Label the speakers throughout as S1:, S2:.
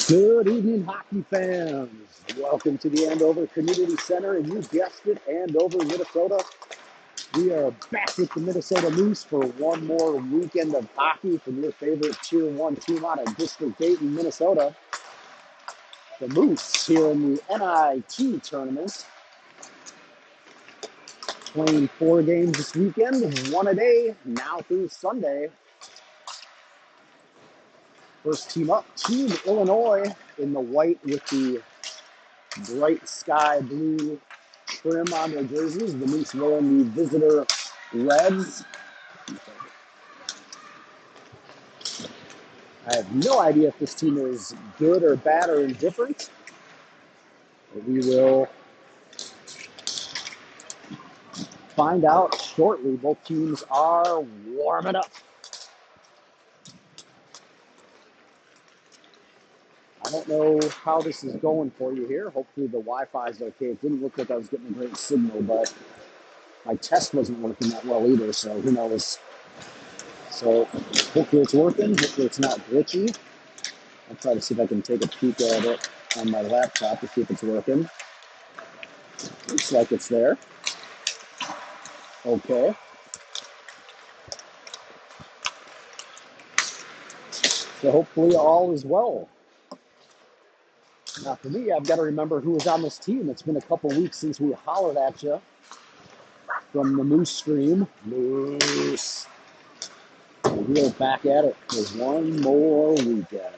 S1: Good evening, hockey fans. Welcome to the Andover Community Center, and you guessed it, Andover, Minnesota. We are back with the Minnesota Moose for one more weekend of hockey from your favorite Tier 1 team out of District 8 in Minnesota. The Moose here in the NIT tournament, playing 4 games this weekend, one a day, now through Sunday. First team up, Team Illinois in the white with the bright sky blue trim on their jerseys. The Moose wearing the visitor reds. I have no idea if this team is good or bad or indifferent. But we will find out shortly. Both teams are warming up. I don't know how this is going for you here. Hopefully the Wi-Fi is okay. It didn't look like I was getting a great signal, but my test wasn't working that well either, so who knows. So hopefully it's working. Hopefully it's not glitchy. I'll try to see if I can take a peek at it on my laptop to see if it's working. Looks like it's there. Okay. So hopefully all is well. Now for me, I've got to remember who was on this team. It's been a couple weeks since we hollered at you from the Moose stream. Moose. We're back at it for one more weekend.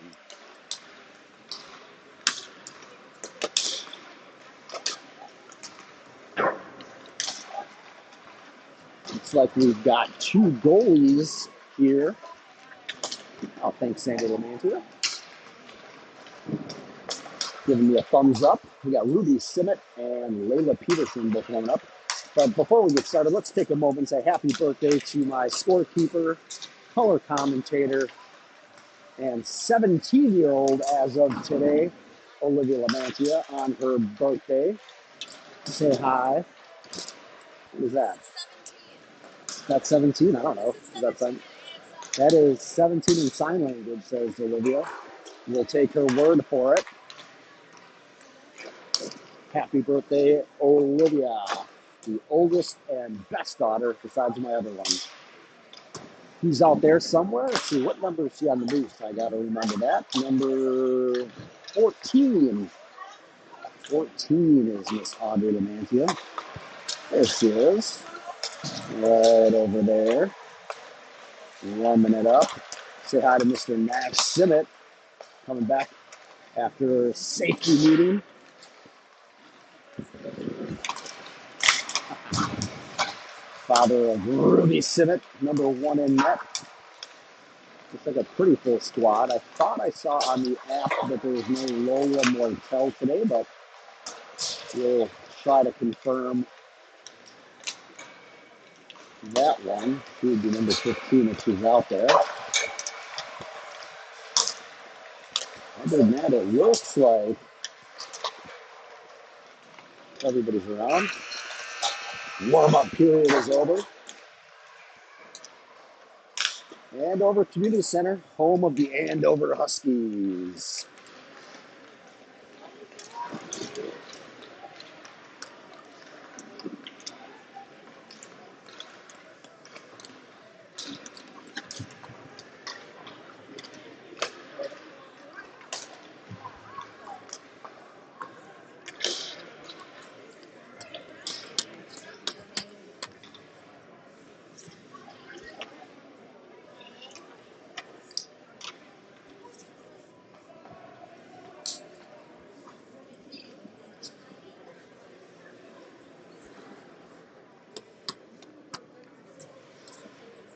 S1: Looks like we've got 2 goalies here. Oh, thanks, Sandy Lamantia. Giving me a thumbs up. We got Ruby Simmet and Layla Peterson both warming up. But before we get started, let's take a moment and say happy birthday to my scorekeeper, color commentator, and 17-year-old as of today, Olivia Lamantia, on her birthday. Say hi. What is that? That's 17? I don't know. Is that something? That is 17 in sign language, says Olivia. We'll take her word for it. Happy birthday, Olivia, the oldest and best daughter besides my other one. He's out there somewhere. Let's see, what number is she on the Moose? I got to remember that. Number 14. 14 is Miss Audrey Lamantia. There she is. Right over there. Warming it up. Say hi to Mr. Nash Simmet, coming back after a safety meeting. Father of Ruby Simmet, number 1 in net. Looks like a pretty full squad. I thought I saw on the app that there was no Lola Mortel today, but we'll try to confirm that one. She would be number 15 if she's out there. Other than that, it looks like everybody's around. Warm-up period is over. Andover Community Center, home of the Andover Huskies.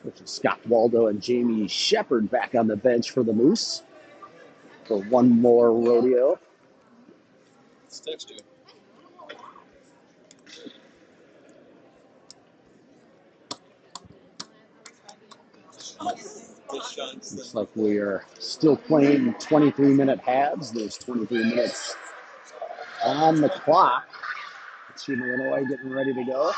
S1: Which is Scott Waldo and Jamie Shepard back on the bench for the Moose for one more rodeo.
S2: Let's text you.
S1: Looks like we are still playing 23-minute halves. There's 23 minutes on the clock. Team Illinois getting ready to go.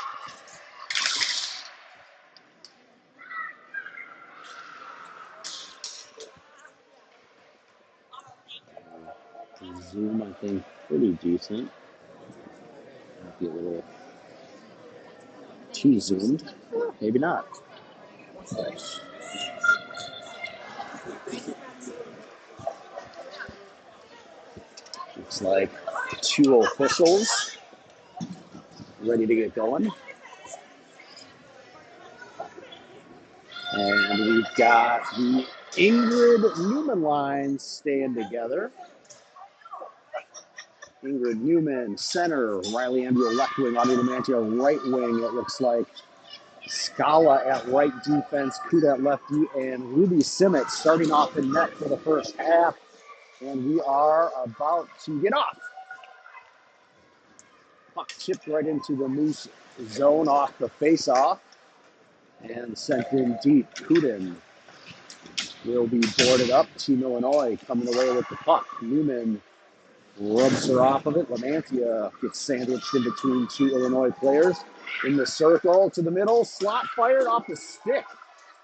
S1: Zoom, I think, pretty decent. Might be a little too zoomed. Maybe not. Looks like 2 officials ready to get going. And we've got the Ingrid Newman lines staying together. Ingrid Newman, center. Riley Ambuel, left wing. Audrey Lamantia, right wing. It looks like Scala at right defense, Kuda at lefty, and Ruby Simmet starting off in net for the first half. And we are about to get off. Puck chipped right into the Moose zone off the face-off and sent in deep. Kudin will be boarded up. Team Illinois coming away with the puck. Newman rubs her off of it. Lamantia gets sandwiched in between 2 Illinois players. In the circle to the middle. Slot fired off the stick,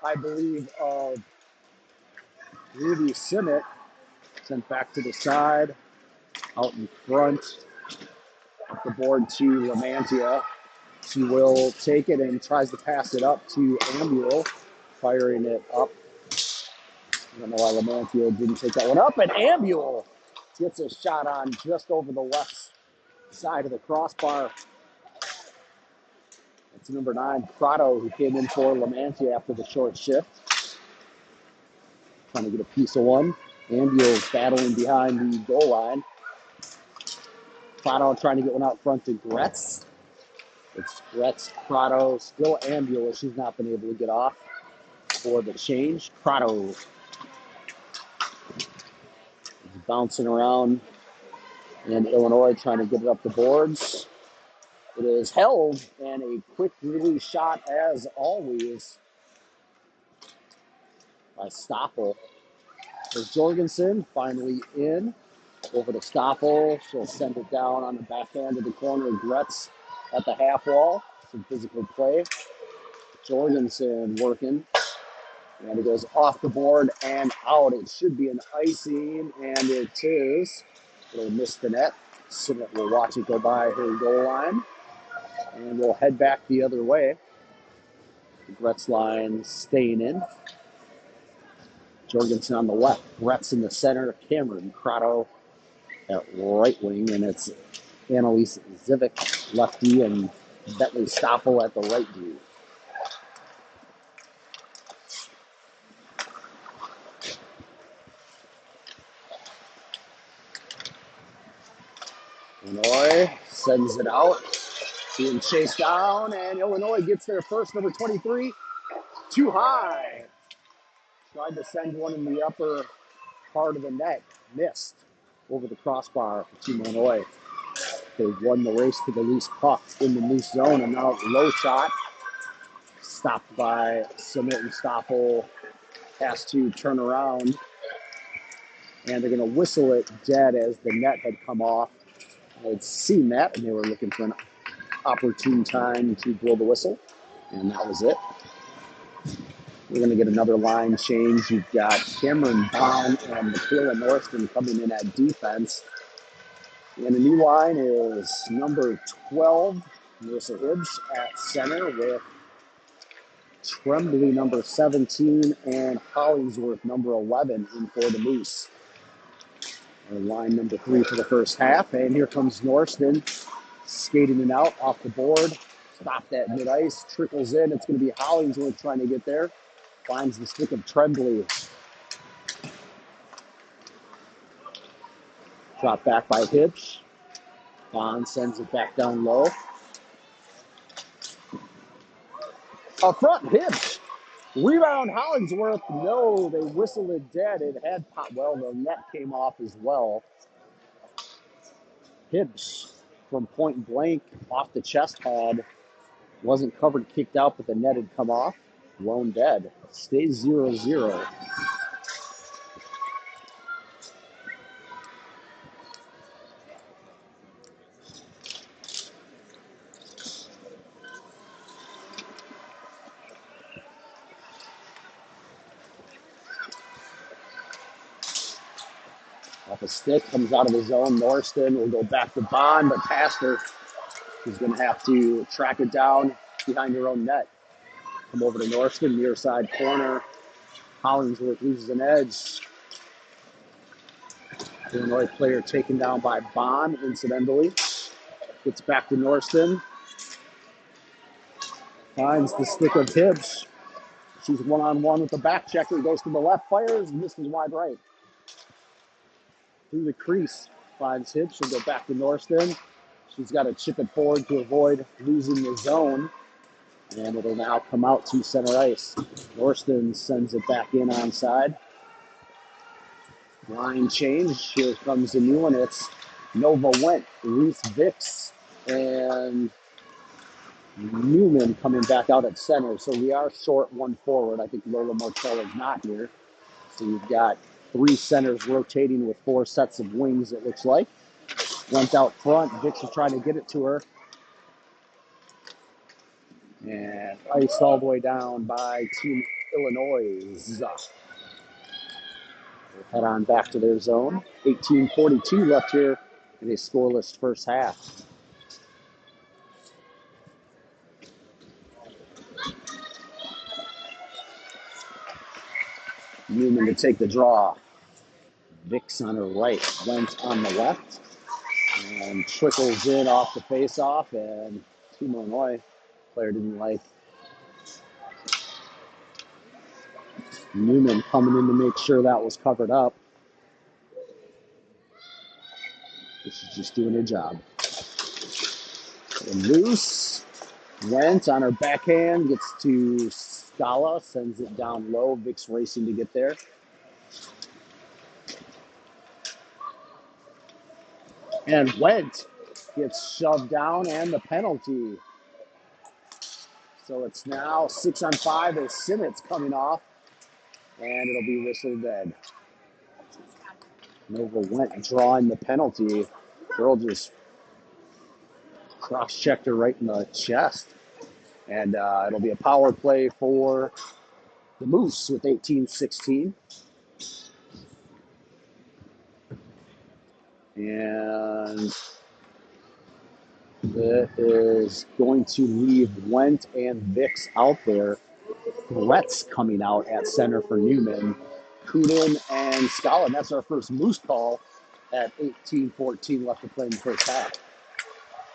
S1: I believe, of Ruby Simmet. Sent back to the side. Out in front. Up the board to Lamantia. She will take it and tries to pass it up to Ambuel. Firing it up. I don't know why Lamantia didn't take that one up. And Ambuel gets a shot on just over the left side of the crossbar. That's number 9, Prado, who came in for Lamantia after the short shift. Trying to get a piece of one. Ambuel battling behind the goal line. Prado trying to get one out front to Gretz. It's Gretz, Prado, still Ambuel. She's not been able to get off for the change. Prado is bouncing around, and Illinois trying to get it up the boards. It is held, and a quick release shot, as always, by Stoffel. There's Jorgensen finally in. Over to Stoffel. She'll send it down on the backhand of the corner. Gretz at the half wall. Some physical play. Jorgensen working. And it goes off the board and out. It should be an icing, and it is. It'll miss the net. Simmet will watch it go by her goal line. And we'll head back the other way. The Gretz line staying in. Jorgensen on the left. Gretz in the center. Cameron Prado at right wing. And it's Annalise Zivik, lefty, and Bentley Stoffel at the right view. Illinois sends it out. Being chased down, and Illinois gets their first, number 23, too high. Tried to send one in the upper part of the net. Missed over the crossbar for Team Illinois. They won the race to the loose puck in the Moose zone, and now low shot. Stopped by Simmet and Stoffel. Has to turn around, and they're going to whistle it dead as the net had come off. I'd seen that, and they were looking for an opportune time to blow the whistle, and that was it. We're going to get another line change. You've got Cameron Bond and Michaela Northton coming in at defense. And the new line is number 12, Marissa Hibbs at center, with Tremblay, number 17, and Hollingsworth, number 11, in for the Moose. And line number 3 for the first half. And here comes Northton skating it out off the board. Stopped at mid-ice, trickles in. It's going to be Hollingsworth trying to get there. Finds the stick of Tremblay. Drop back by Hibbs. Bond sends it back down low. Up front, Hibbs. Rebound, Hollingsworth. No, they whistled it dead. It had pop. Well, the net came off as well. Hibbs from point blank off the chest pad. Wasn't covered, kicked out, but the net had come off. Lone dead. Stays 0-0. Off a stick, comes out of the zone. Norston will go back to Bond, but Pastor is going to have to track it down behind her own net. Come over to Norston, near side corner. Hollingsworth loses an edge. Illinois player taken down by Bond, incidentally. Gets back to Norston. Finds the stick of Hibbs. She's one-on-one with the back checker. Goes to the left, fires, misses wide right. Through the crease, finds Hibbs. She'll go back to Norston. She's got to chip it forward to avoid losing the zone. And it'll now come out to center ice. Norston sends it back in onside. Line change. Here comes the new one. It's Nova Went, Reese Vicks, and Newman coming back out at center. So we are short one forward. I think Lola Martell is not here. So we've got 3 centers rotating with 4 sets of wings, it looks like. Went out front. Vicks is trying to get it to her. And iced all the way down by Team Illinois. We'll head on back to their zone. 18:42 left here in a scoreless first half. Newman to take the draw. Vicks on her right, Went on the left, and trickles in off the face-off, and Team Illinois player didn't like Newman coming in to make sure that was covered up. She's just doing her job. And loose. Went on her backhand, gets to Scala, sends it down low. Vicks racing to get there. And Went gets shoved down, and the penalty. So it's now 6-on-5 as Simmett's coming off, and it'll be whistled dead. Nova Went drawing the penalty. Girl just cross-checked her right in the chest. And it'll be a power play for the Moose with 18-16. And it is going to leave Went and Vicks out there. Brett's coming out at center for Newman. Kunin and Scala. That's our first Moose call at 18-14 left to play in the first half.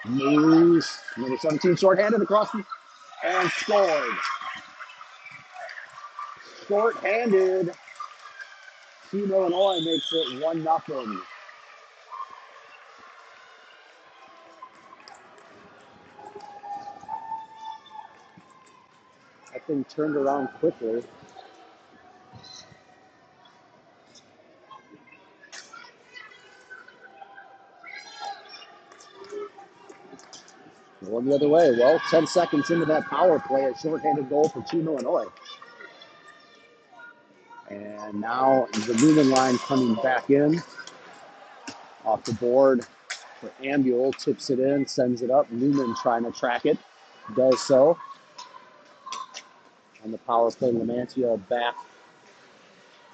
S1: Moose, number 17, shorthanded across and scored. Shorthanded. Team Illinois makes it 1-0. That thing turned around quickly. Going the other way. Well, 10 seconds into that power play, a shorthanded goal for Team Illinois. And now the Newman line coming back in. Off the board for Ambule, tips it in, sends it up. Newman trying to track it, does so. On the power play, Lamantia back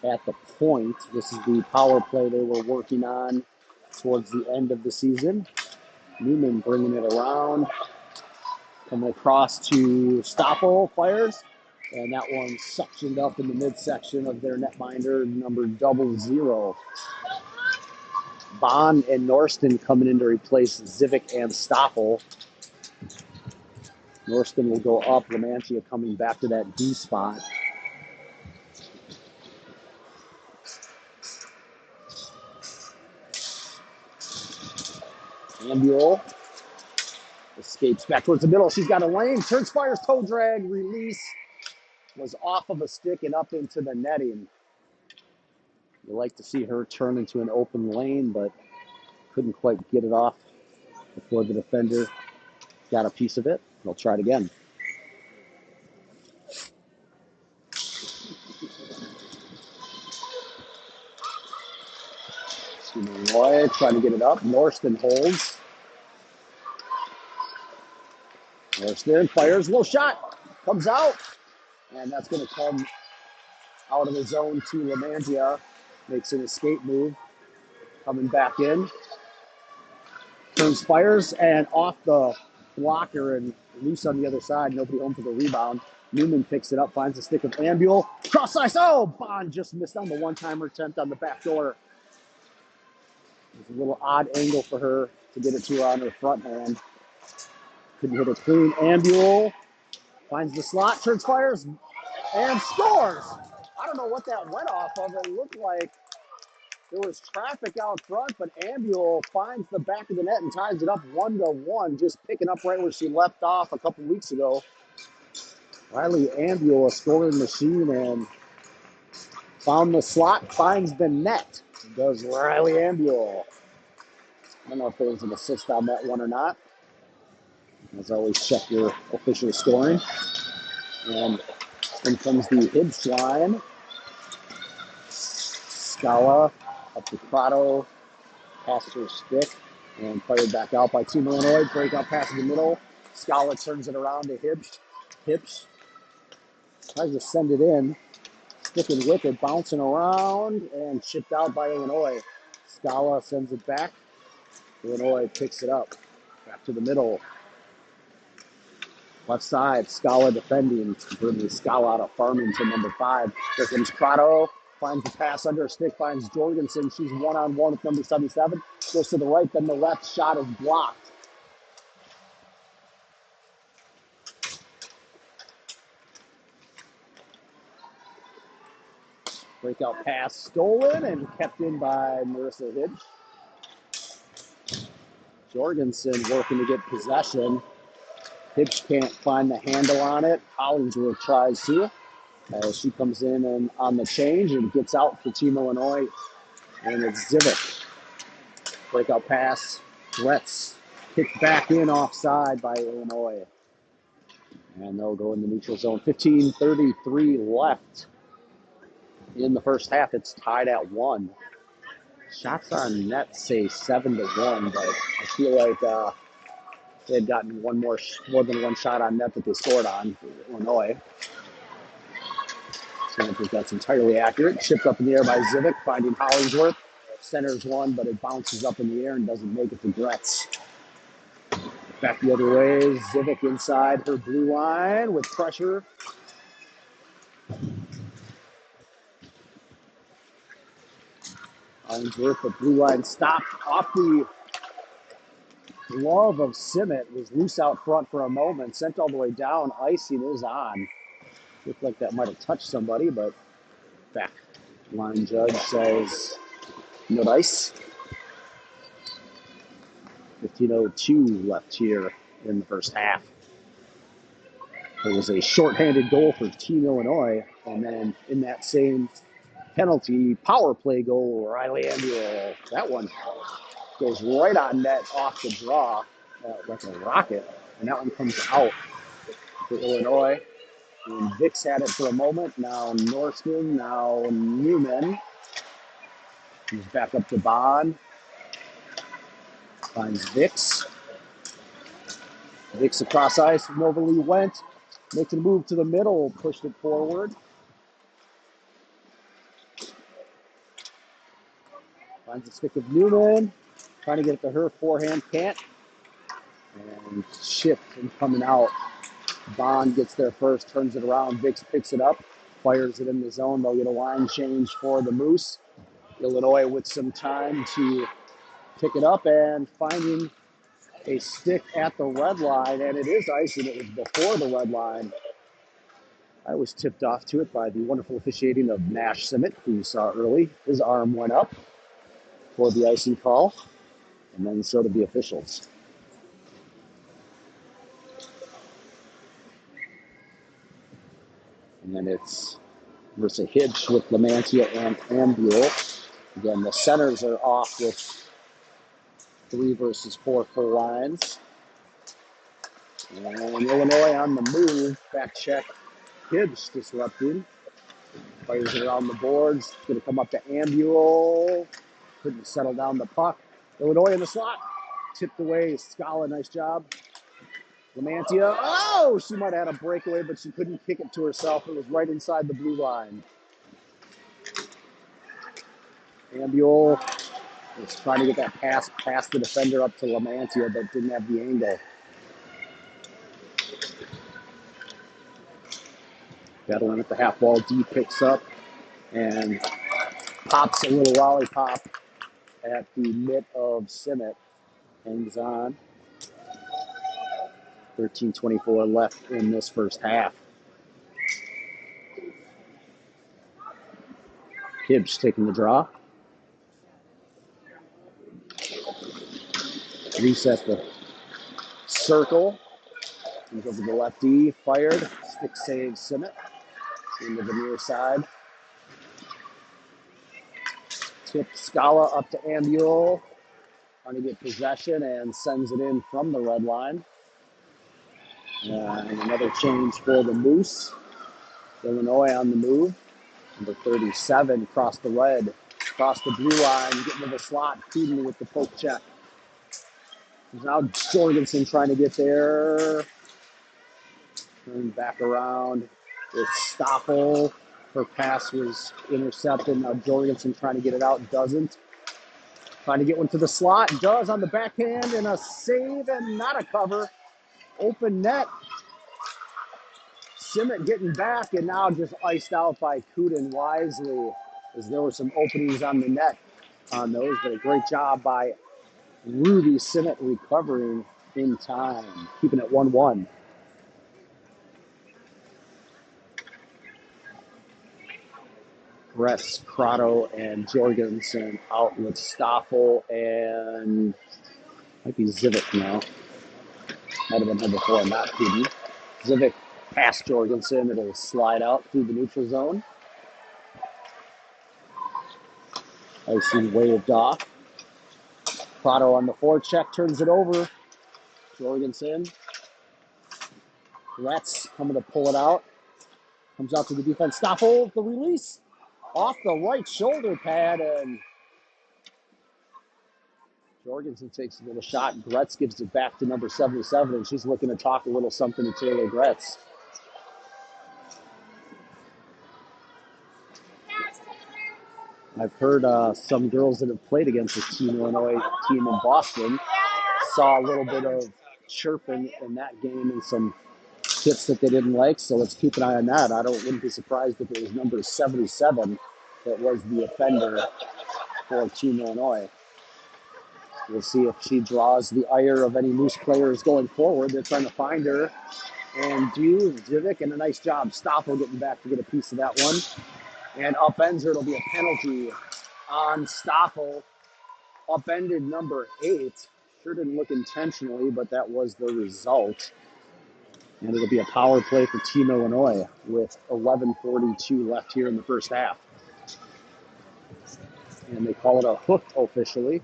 S1: at the point. This is the power play they were working on towards the end of the season. Newman bringing it around. Coming across to Stoppel, fires. And that one suctioned up in the midsection of their netminder, number 00. Bond and Norston coming in to replace Zivic and Stoppel. Norston will go up. Lamantia coming back to that D spot. Ambule escapes back towards the middle. She's got a lane. Turns, fires, toe drag, release. Was off of a stick and up into the netting. You like to see her turn into an open lane, but couldn't quite get it off before the defender got a piece of it. They'll try it again. Roy trying to get it up. Norston holds. Norston fires, low shot, comes out, and that's going to come out of the zone to Lamantia. Makes an escape move. coming back in. Turns, fires, and off the blocker and loose on the other side. Nobody home for the rebound. Newman picks it up, finds a stick of Ambule. Cross ice. Oh, Bond just missed on the one-timer attempt on the back door. It was a little odd angle for her to get it to her on her front hand. Couldn't hit it clean. Ambule finds the slot, turns, fires, and scores. I don't know what that went off of. It looked like there was traffic out front, but Ambule finds the back of the net and ties it up 1-1, just picking up right where she left off a couple weeks ago. Riley Ambule, a scoring machine, and found the slot, finds the net. Does Riley Ambule. I don't know if there was an assist on that one or not. As always, check your official scoring. And in comes the Hibs line. Scala up to Prado, past her stick, and fired back out by Team Illinois. Breakout pass in the middle. Scala turns it around to Hibs. Hibs tries to send it in. Sticking with it, bouncing around, and chipped out by Illinois. Scala sends it back. Illinois picks it up. Back to the middle. Left side, Scala defending. Bringing Scala out of Farmington, number 5. Here comes Prado. Finds the pass under her stick, finds Jorgensen. She's one-on-one with number 77. Goes to the right, then the left. Shot is blocked. Breakout pass stolen and kept in by Marissa Hibs. Jorgensen working to get possession. Hibs can't find the handle on it. Hollingsworth tries to. As she comes in and on the change and gets out for Team Illinois. And it's Zivik. Breakout pass. Gretz kicked back in offside by Illinois. And they'll go in the neutral zone. 15:33 left in the first half. It's tied at 1. Shots on net say 7-1, but I feel like they had gotten more than one shot on net that they scored on for Illinois. So I don't think that's entirely accurate. Chipped up in the air by Zivik, finding Hollingsworth. Centers one, but it bounces up in the air and doesn't make it to Gretz. Back the other way, Zivik inside her blue line with pressure. Hollingsworth, the blue line stopped off the glove of Simmet. Was loose out front for a moment, sent all the way down. Icing is on. Looked like that might have touched somebody, but back line judge says no dice. 15:02 left here in the first half. There was a shorthanded goal for Team Illinois, and then in that same penalty power play goal, Riley Ambule. That one goes right on net off the draw like a rocket, and that one comes out for Illinois. And Vicks had it for a moment. Now Norseman, now Newman. He's back up to Bond. Finds Vicks. Vicks across ice. Novalee went. Makes a move to the middle. Pushed it forward. Finds the stick of Newman. Trying to get it to her. Forehand can't. And shift and coming out. Bond gets there first. Turns it around. Vicks picks it up. Fires it in the zone. They'll get a line change for the Moose. Illinois with some time to pick it up and finding a stick at the red line, and it is icing. It was before the red line. I was tipped off to it by the wonderful officiating of Nash Simmet, who you saw early. His arm went up for the icing call, and then so did the officials. And then it's Marissa Hibs with Lamantia and Ambule. Again, the centers are off with 3 versus 4 full lines. And Illinois on the move. Back check. Hibs disrupted. Fires it around the boards. It's going to come up to Ambule. Couldn't settle down the puck. Illinois in the slot. Tipped away. Scala, nice job. Lamantia. Oh, she might have had a breakaway, but she couldn't kick it to herself. It was right inside the blue line. Ambule Was trying to get that pass past the defender up to Lamantia, but didn't have the angle. Battling at the half wall, D picks up and pops a little lollipop at the mitt of Simmet. Hangs on. 13:24 left in this first half. Hibbs taking the draw. Reset the circle. Comes over the lefty. Fired. Stick save Simmet. Into the near side. Tip Scala up to Ambule. Trying to get possession and sends it in from the red line. And another change for the Moose. Illinois on the move. Number 37 crossed the red, crossed the blue line, getting to the slot, feeding with the poke check. Now Jorgensen trying to get there. Turn back around. It's Stoffel. Her pass was intercepted. Now Jorgensen trying to get it out, doesn't. Trying to get one to the slot, does on the backhand, and a save and not a cover. Open net. Simmet getting back and now just iced out by Kuden wisely, as there were some openings on the net on those, but a great job by Ruby Simmet recovering in time, keeping it 1-1. Gretz, Crotto, and Jorgensen out with Stoffel and might be Zivik now. Might have been him before, not Kuden. Zivik past Jorgensen. It'll slide out through the neutral zone. Icy waved off. Prado on the forecheck turns it over. Jorgensen. Gretz coming to pull it out. Comes out to the defense. Stoffel, the release. Off the right shoulder pad, and Jorgensen takes a little shot. Gretz gives it back to number 77, and she's looking to talk a little something to Taylor Gretz. I've heard some girls that have played against this Team Illinois team in Boston saw a little bit of chirping in that game and some hits that they didn't like, so let's keep an eye on that. Wouldn't be surprised if it was number 77 that was the offender for Team Illinois. We'll see if she draws the ire of any Moose players going forward. They're trying to find her. And Zivik, and a nice job. Stoffel getting back to get a piece of that one. And upends her. It'll be a penalty on Stoffel. Upended number 8. Sure didn't look intentionally, but that was the result. And it'll be a power play for Team Illinois with 11:42 left here in the first half. And they call it a hook officially.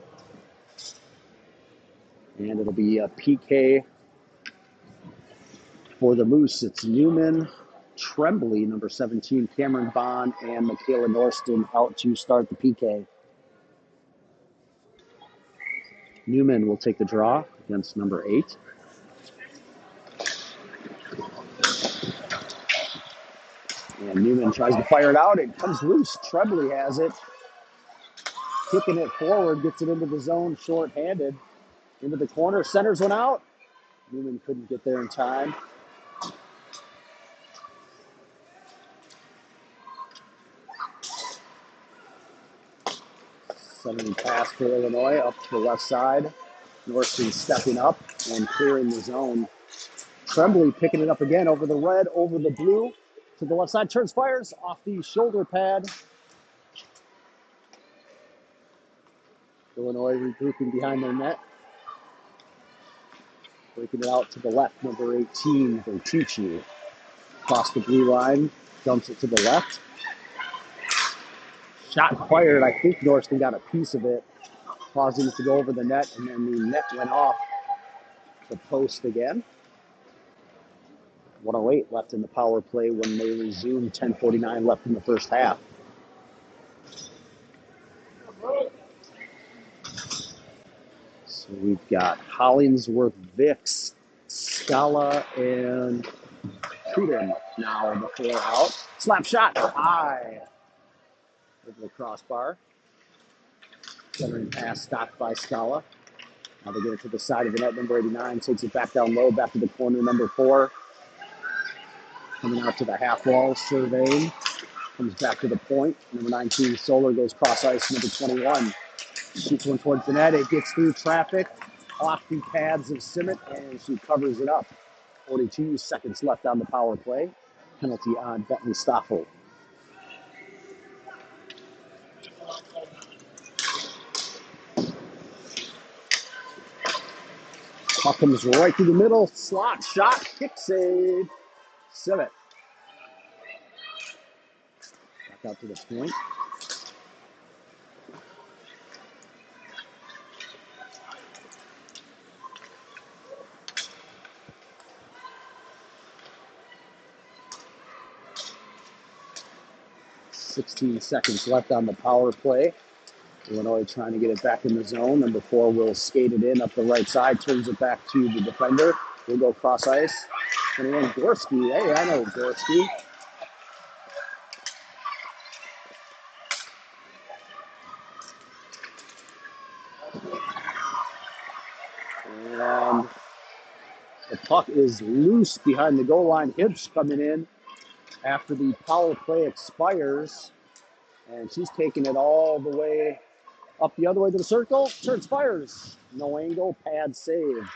S1: And it'll be a PK for the Moose. It's Newman, Tremblay, number 17, Cameron Bond, and Michaela Norston out to start the PK. Newman will take the draw against number 8. And Newman tries to fire it out. It comes loose. Tremblay has it. Kicking it forward, gets it into the zone, short-handed. Into the corner, centers one out. Newman couldn't get there in time. Sending pass for Illinois up to the left side. Norston stepping up and clearing the zone. Tremblay picking it up again over the red, over the blue. To the left side, turns, fires off the shoulder pad. Illinois regrouping behind their net. Breaking it out to the left, number 18, Bertucci. Across the blue line, dumps it to the left. Shot fired. I think Norston got a piece of it, causing it to go over the net, and then the net went off the post again. 1:08 left in the power play when they resumed. 10:49 left in the first half. So we've got Hollingsworth, Vicks, Scala, and Kuden now on the 4 out. Slap shot high over the crossbar. Centering pass stopped by Scala. Now they get it to the side of the net. Number 89 takes it back down low, back to the corner. Number 4 coming out to the half wall, surveying. Comes back to the point. Number 19, Solar, goes cross ice. Number 21 shoots one towards the net. It gets through traffic off the pads of Simmet, and she covers it up. 42 seconds left on the power play. Penalty on Bentley Stoffel. Puck comes right through the middle. Slot shot. Kick save. Simmet. Back out to the point. .16 seconds left on the power play. Illinois trying to get it back in the zone. Number 4 will skate it in up the right side, turns it back to the defender. We'll go cross ice. 21, Gorski. Hey, I know Gorski. And the puck is loose behind the goal line. Hibbs coming in after the power play expires. And she's taking it all the way up the other way to the circle. Turns, fires. No angle, pad save.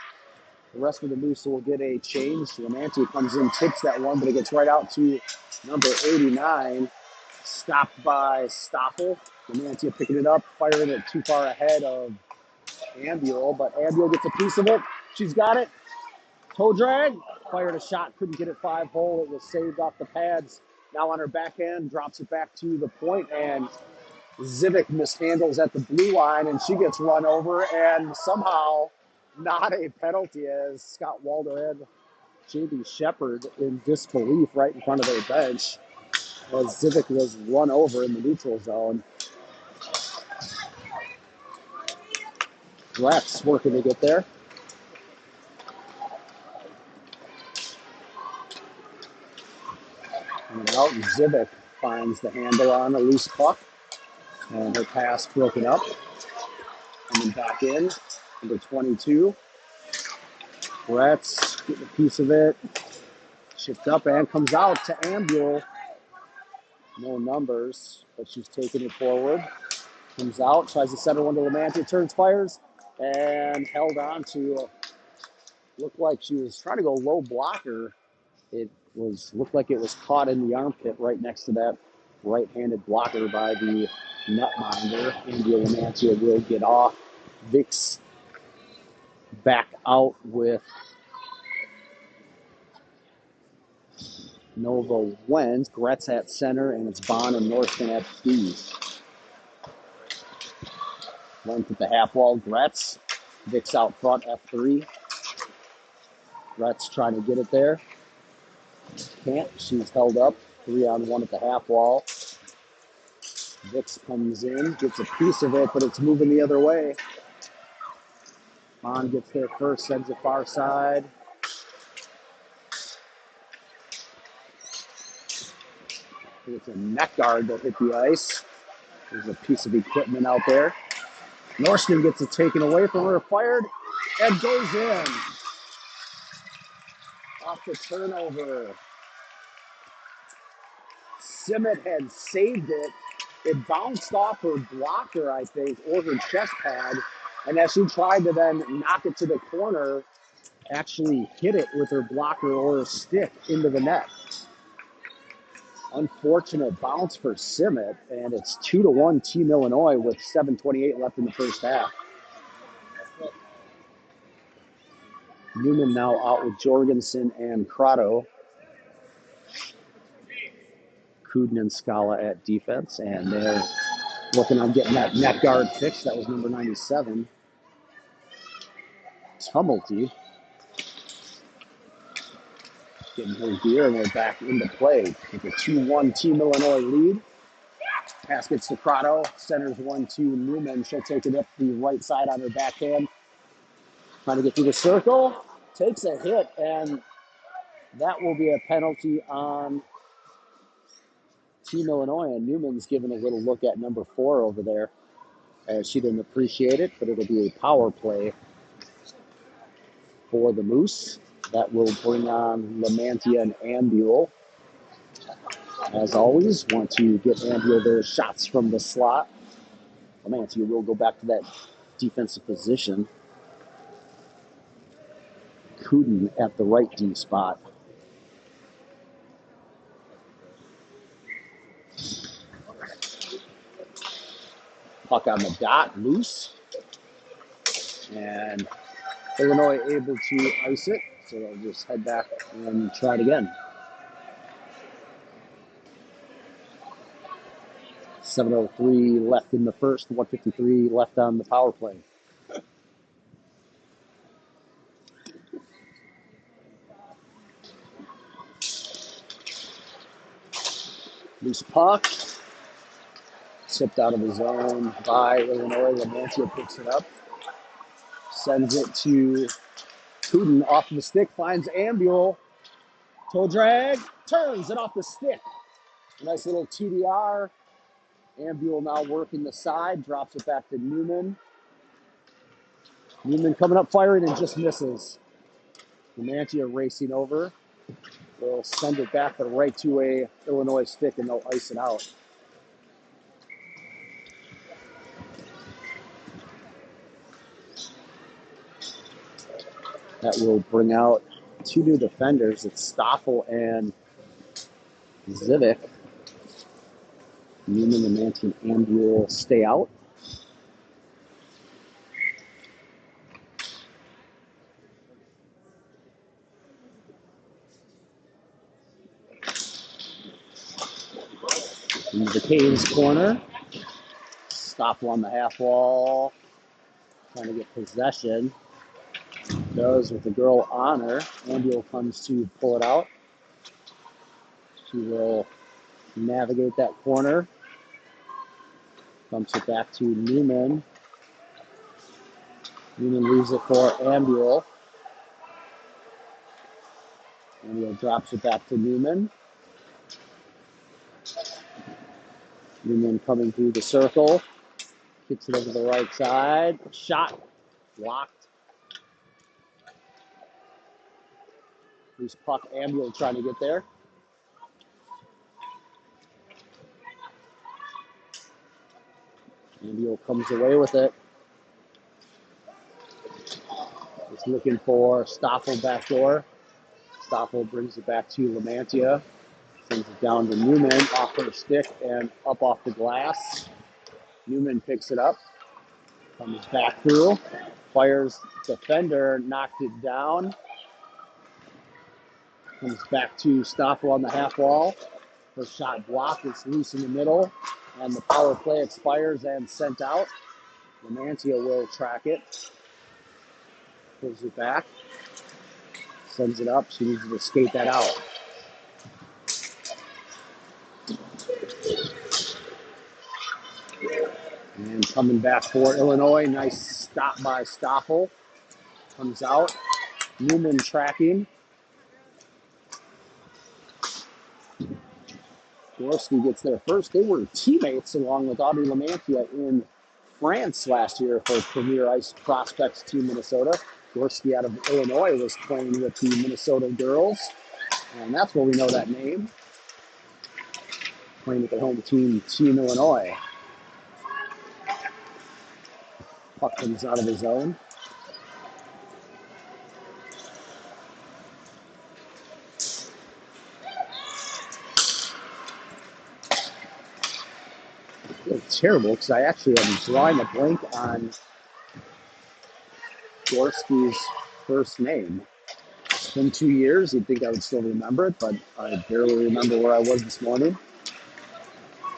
S1: The rest of the Moose will get a change. Lamantia comes in, takes that one, but it gets right out to number 89. Stopped by Stoffel. Lamantia picking it up, firing it too far ahead of Ambule, but Ambule gets a piece of it. She's got it. Toe drag. Fired a shot, couldn't get it 5-hole. It was saved off the pads. Now on her backhand, drops it back to the point, and Zivik mishandles at the blue line, and she gets run over, and somehow not a penalty as Scott Waldo had J.B. Shepard in disbelief right in front of their bench as Zivik was run over in the neutral zone. Rex working to get there. And out, Zivik finds the handle on a loose puck, and her pass broken up. Coming back in, number 22. Retz getting a piece of it. Shipped up and comes out to Ambule. No numbers, but she's taking it forward. Comes out, tries to center one to Lamantia, turns, fires, and held on to. Looked like she was trying to go low blocker. Looked like it was caught in the armpit right next to that right-handed blocker by the netminder. Ambule Lamantia will get off. Vix back out with Nova Wens, Gretz at center, and it's Bond and Northton at D's. Length at the half wall, Gretz. Vix out front, F3. Gretz trying to get it there. Can't. She's held up. 3-on-1 at the half wall. Vix comes in, gets a piece of it, but it's moving the other way. Bond gets there first, sends it far side. It's a neck guard that hit the ice. There's a piece of equipment out there. Norston gets it taken away from her, fired, and goes in. Off the turnover. Simmet had saved it. It bounced off her blocker, I think, or her chest pad. And as she tried to then knock it to the corner, actually hit it with her blocker or her stick into the net. Unfortunate bounce for Simmet, and it's 2-1 Team Illinois with 7:28 left in the first half. Newman now out with Jorgensen and Crotto. Kuden and Scala at defense, and they're working on getting that net guard fixed. That was number 97. Tumulty getting her gear, and they're back into play with a 2-1 Team Illinois lead. Pass gets to Crotto, centers 1-2 Newman. She'll take it up the right side on her backhand. Trying to get through the circle, takes a hit, and that will be a penalty on Team Illinois. And Newman's giving a little look at number 4 over there. as she didn't appreciate it, but it'll be a power play for the Moose. That will bring on Lamantia and Ambule. As always, want to get Ambule those shots from the slot. Lamantia will go back to that defensive position. Kuden at the right D spot. Puck on the dot, loose. And Illinois able to ice it, so they'll just head back and try it again. 7:03 left in the first, 1:53 left on the power play. Loose puck, tipped out of the zone by Illinois. Lamantia picks it up, sends it to Kuden off the stick, finds Ambule. Toe drag, turns it off the stick. Nice little TDR. Ambule now working the side, drops it back to Newman. Newman coming up firing and just misses. Lamantia racing over. They'll send it back but right to a Illinois stick and they'll ice it out. That will bring out two new defenders. It's Stoffel and Zivik. Newman, Lamantia, and Ambule stay out. In the Caves corner. Stoffel on the half wall. Trying to get possession. Does with the girl on her. Ambule comes to pull it out. She will navigate that corner. Dumps it back to Newman. Newman leaves it for Ambule. Ambule drops it back to Newman. Newman coming through the circle. Kicks it over the right side. Shot. Blocked. Loose puck. Ambule trying to get there. Ambule comes away with it. Just looking for Stoffel backdoor. Stoffel brings it back to Lamantia. Sends it down to Newman off her stick and up off the glass. Newman picks it up. Comes back through. Fires defender. Knocked it down. Comes back to Stoffel on the half wall. Her shot blocked. It's loose in the middle. And the power play expires and sent out. Lamantia will track it. Pulls it back. Sends it up. She needs to skate that out. And coming back for Illinois. Nice stop by Stoffel. Comes out. Newman tracking. Gorski gets there first. They were teammates along with Audrey Lamantia in France last year for Premier Ice Prospects Team Minnesota. Gorski out of Illinois was playing with the Minnesota girls. And that's where we know that name. Playing with the home team, Team Illinois. Puck comes out of his zone. It's terrible because I actually am drawing a blank on Gorski's first name. It's been 2 years. You'd think I would still remember it, but I barely remember where I was this morning.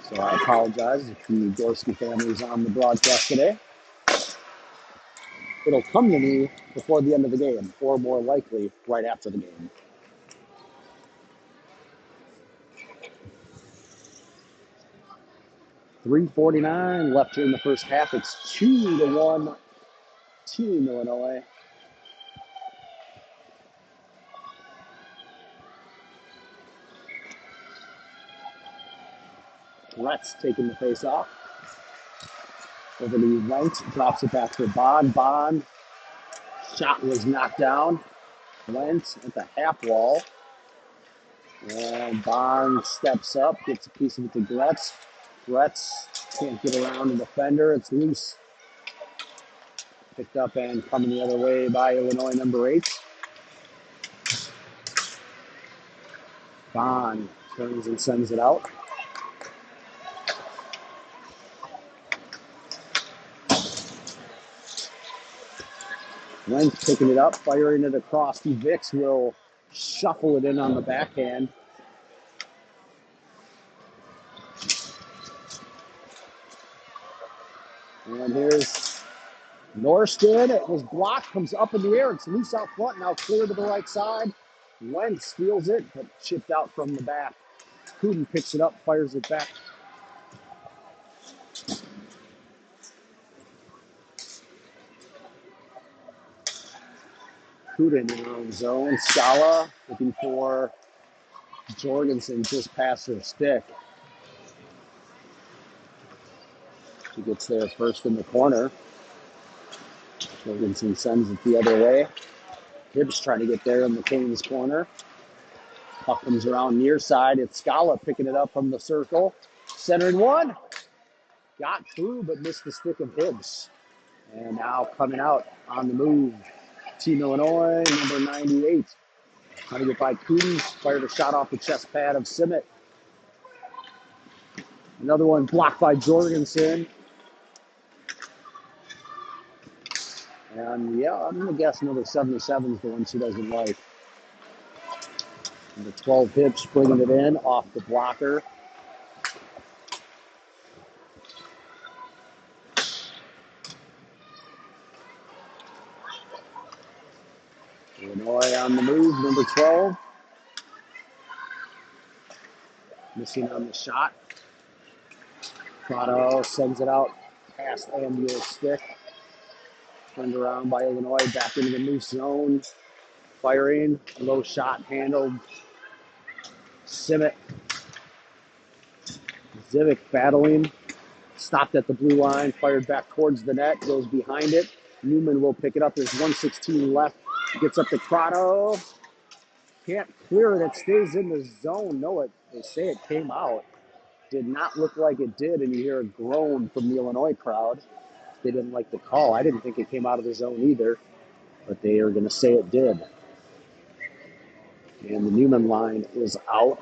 S1: So I apologize if the Gorski family is on the broadcast today. It'll come to me before the end of the game, or more likely, right after the game. .349 left here in the first half. It's 2-1 Team Illinois. Let's taking the face off. Over to Wentz, drops it back to Bond. Bond, shot was knocked down. Wentz at the half wall. And Bond steps up, gets a piece of it to Gretz. Gretz can't get around the defender. It's loose. Picked up and coming the other way by Illinois number 8. Bond turns and sends it out. Wentz picking it up, firing it across. Vicks will shuffle it in on the backhand. And here's Norston. It was blocked, comes up in the air. It's loose out front, now clear to the right side. Wentz feels it, but chipped out from the back. Kuden picks it up, fires it back. Kuden in her own zone. Scala looking for Jorgensen just past her stick. She gets there first in the corner. Jorgensen sends it the other way. Hibbs trying to get there in the Canes corner. Puck comes around near side. It's Scala picking it up from the circle. Centering one. Got through, but missed the stick of Hibbs. And now coming out on the move. Team Illinois, number 98. Trying to get by Kuden. Fired a shot off the chest pad of Simmet. Another one blocked by Jorgensen. And yeah, I'm going to guess number 77 is the one she doesn't like. Number 12 Hibbs bringing it in off the blocker. Illinois on the move, number 12. Missing on the shot. Prado sends it out past Ambu's stick. Turned around by Illinois, back into the loose zone. Firing, low shot handled. Simmet. Zivic battling. Stopped at the blue line, fired back towards the net, goes behind it. Newman will pick it up. There's 1:16 left. Gets up to Prado. Can't clear it. It stays in the zone. No, they say it came out. Did not look like it did, and you hear a groan from the Illinois crowd. They didn't like the call. I didn't think it came out of the zone either, but they are going to say it did. And the Newman line is out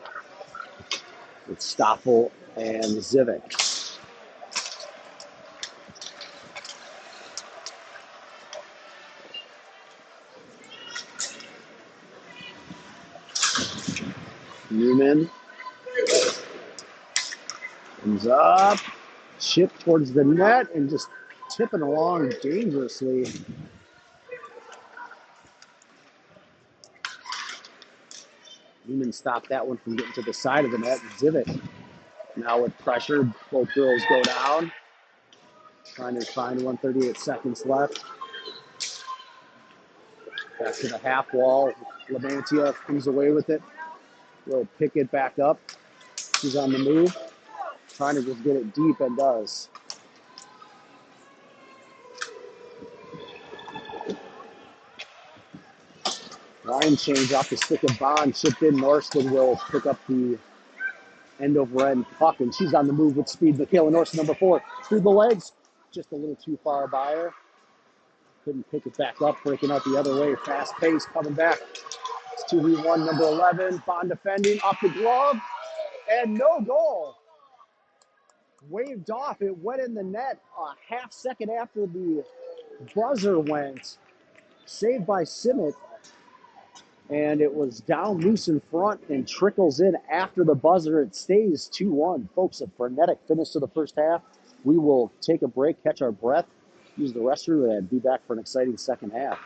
S1: with Stoffel and Zivic. Newman comes up, chip towards the net, and just tipping along dangerously. Newman stopped that one from getting to the side of the net. Zivic now with pressure, both girls go down. Trying to find 1:38 seconds left. Back to the half wall. Lamantia comes away with it. Will pick it back up. She's on the move. Trying to just get it deep and does. Line change off the stick of Bond. Chipped in. Norston will pick up the end over end puck, and she's on the move with speed. Michaela Norston, number 4, through the legs. Just a little too far by her. Couldn't pick it back up, breaking out the other way. Fast pace coming back. It's 2v1, number 11. Bond defending off the glove, and no goal. Waved off. It went in the net a half second after the buzzer went. Saved by Simmet. And it was down loose in front and trickles in after the buzzer. It stays 2-1. Folks, a frenetic finish to the first half. We will take a break, catch our breath, use the restroom, and be back for an exciting second half.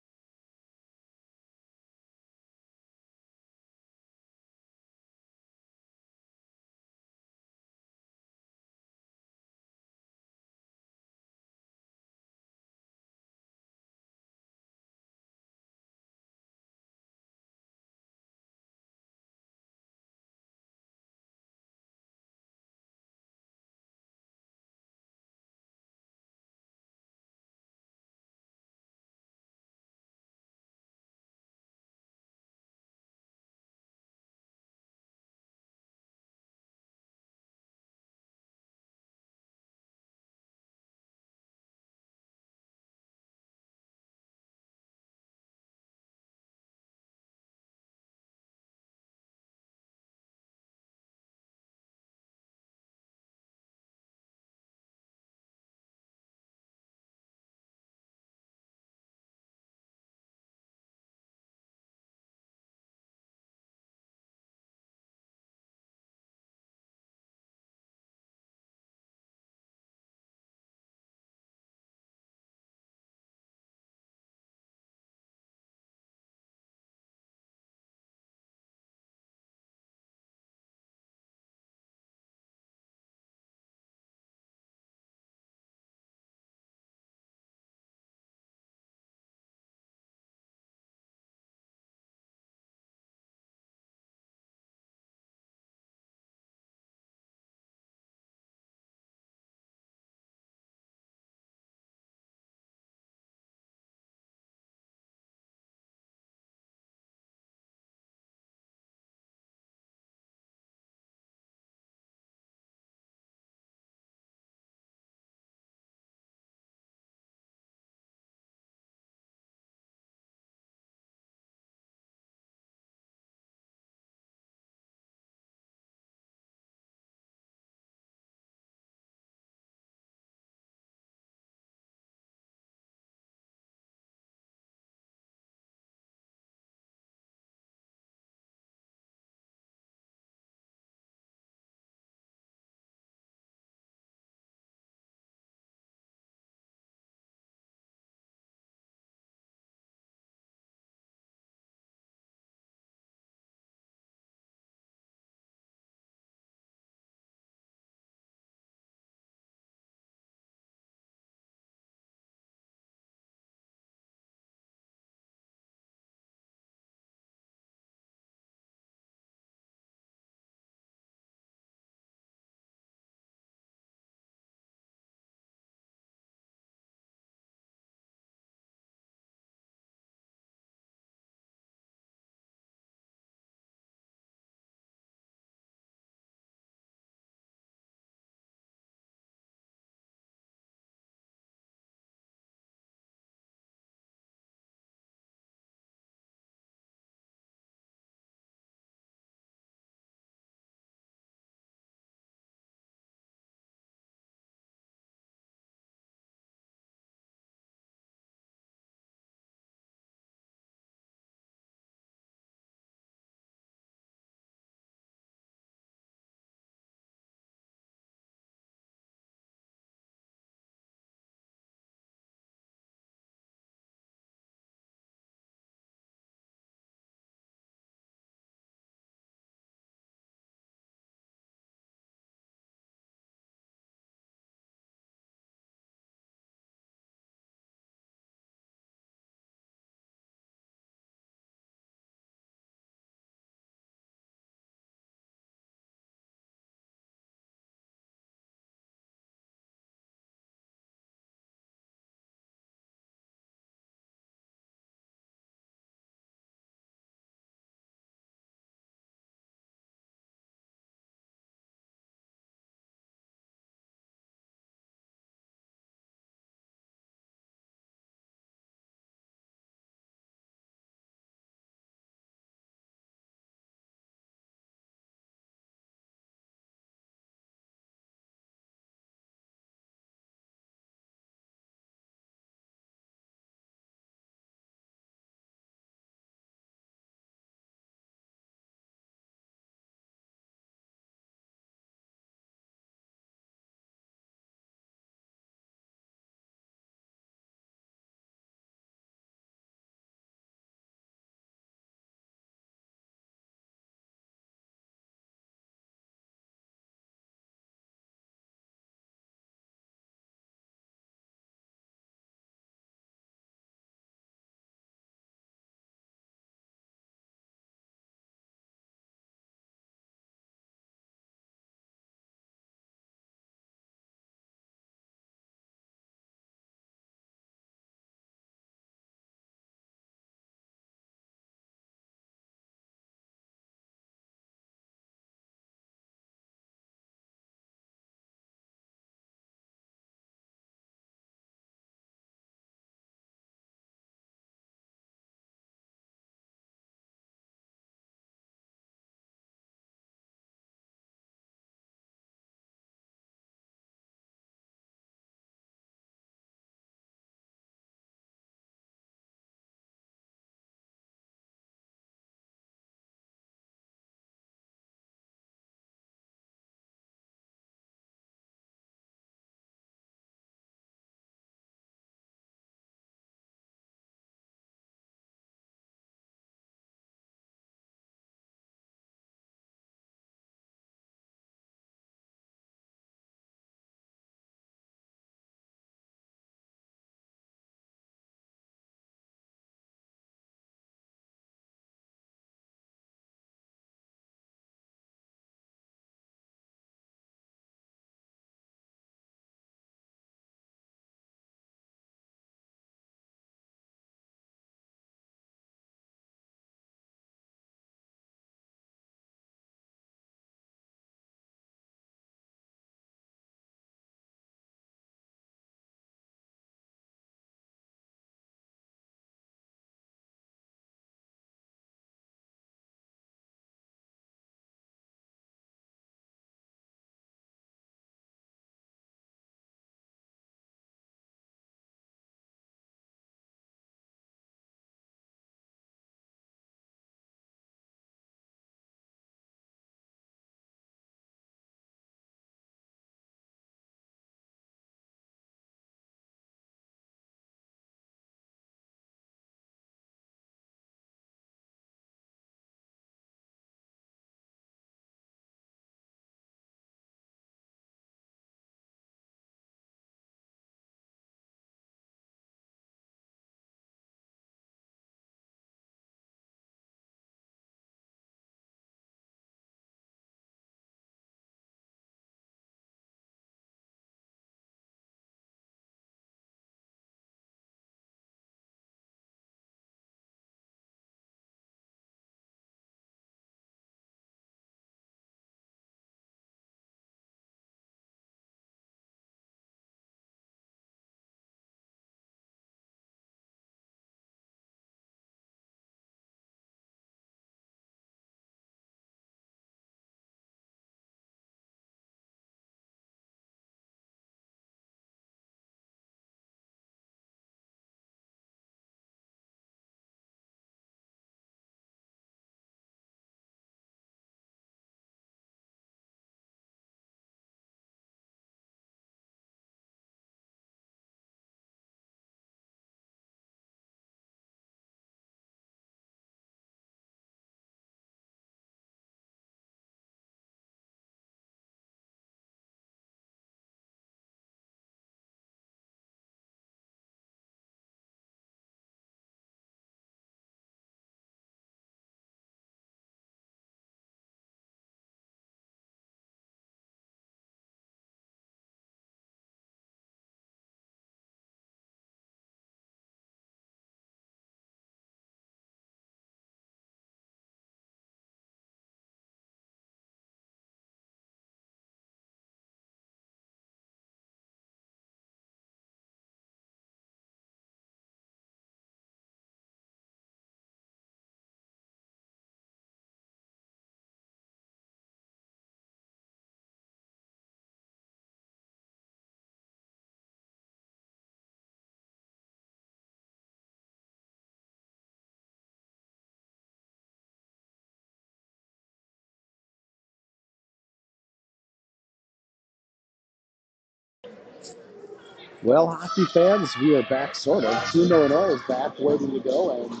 S1: Well, hockey fans, we are back sort of. Team Illinois is back, waiting to go, and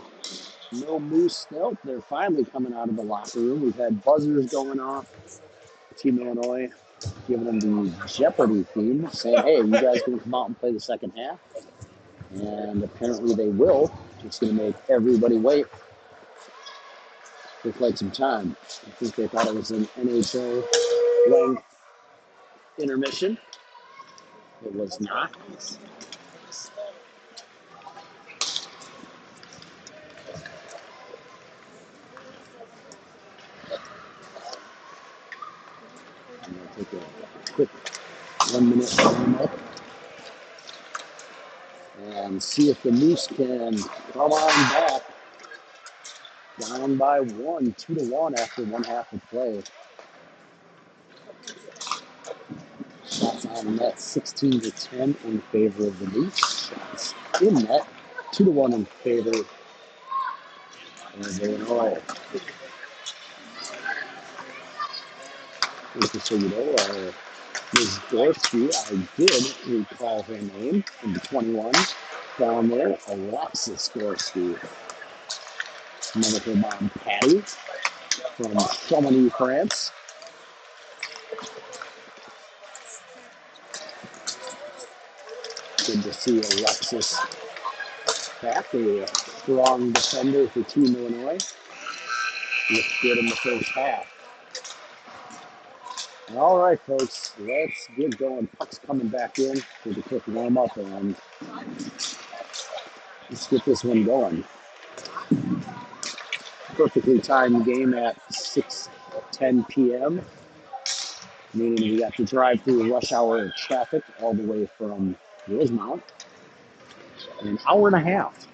S1: no Moose Nope. They're finally coming out of the locker room. We've had buzzers going off. Team Illinois giving them the Jeopardy theme, saying, "Hey, you guys going to come out and play the second half?" And apparently they will. It's going to make everybody wait for quite some time. I think they thought it was an NHL length intermission. It was not. I'm going to take a quick 1 minute warm up and see if the Moose can come on back. Down by one, 2-1 after one half of play. Shots on net 16-10 in favor of the Moose. Shots in net 2-1 in favor of Illinois. Just so you know, Ms. Dorsey, I did recall her name, number 21, down there, Alexis Dorsey. Remember her mom, Patty, from Chamonix, France. Good to see Alexis back, a strong defender for Team Illinois. Looked good in the first half. All right, folks, let's get going. Puck's coming back in with a quick warm up, and let's get this one going. Perfectly timed game at 6:10 p.m., meaning we got to drive through rush hour traffic all the way from Rosemount. An hour and a half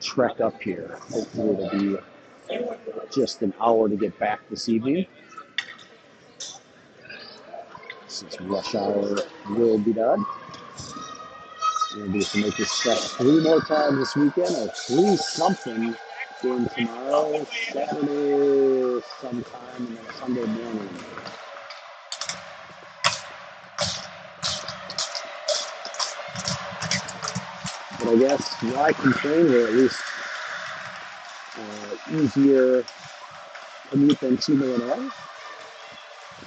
S1: trek up here. Hopefully it'll be just an hour to get back this evening, since rush hour will be done. We'll be able to make this stretch 3 more times this weekend, or 3-something game tomorrow, Saturday sometime, and then a Sunday morning. But I guess why complain? We're at least easier commute than Team Illinois.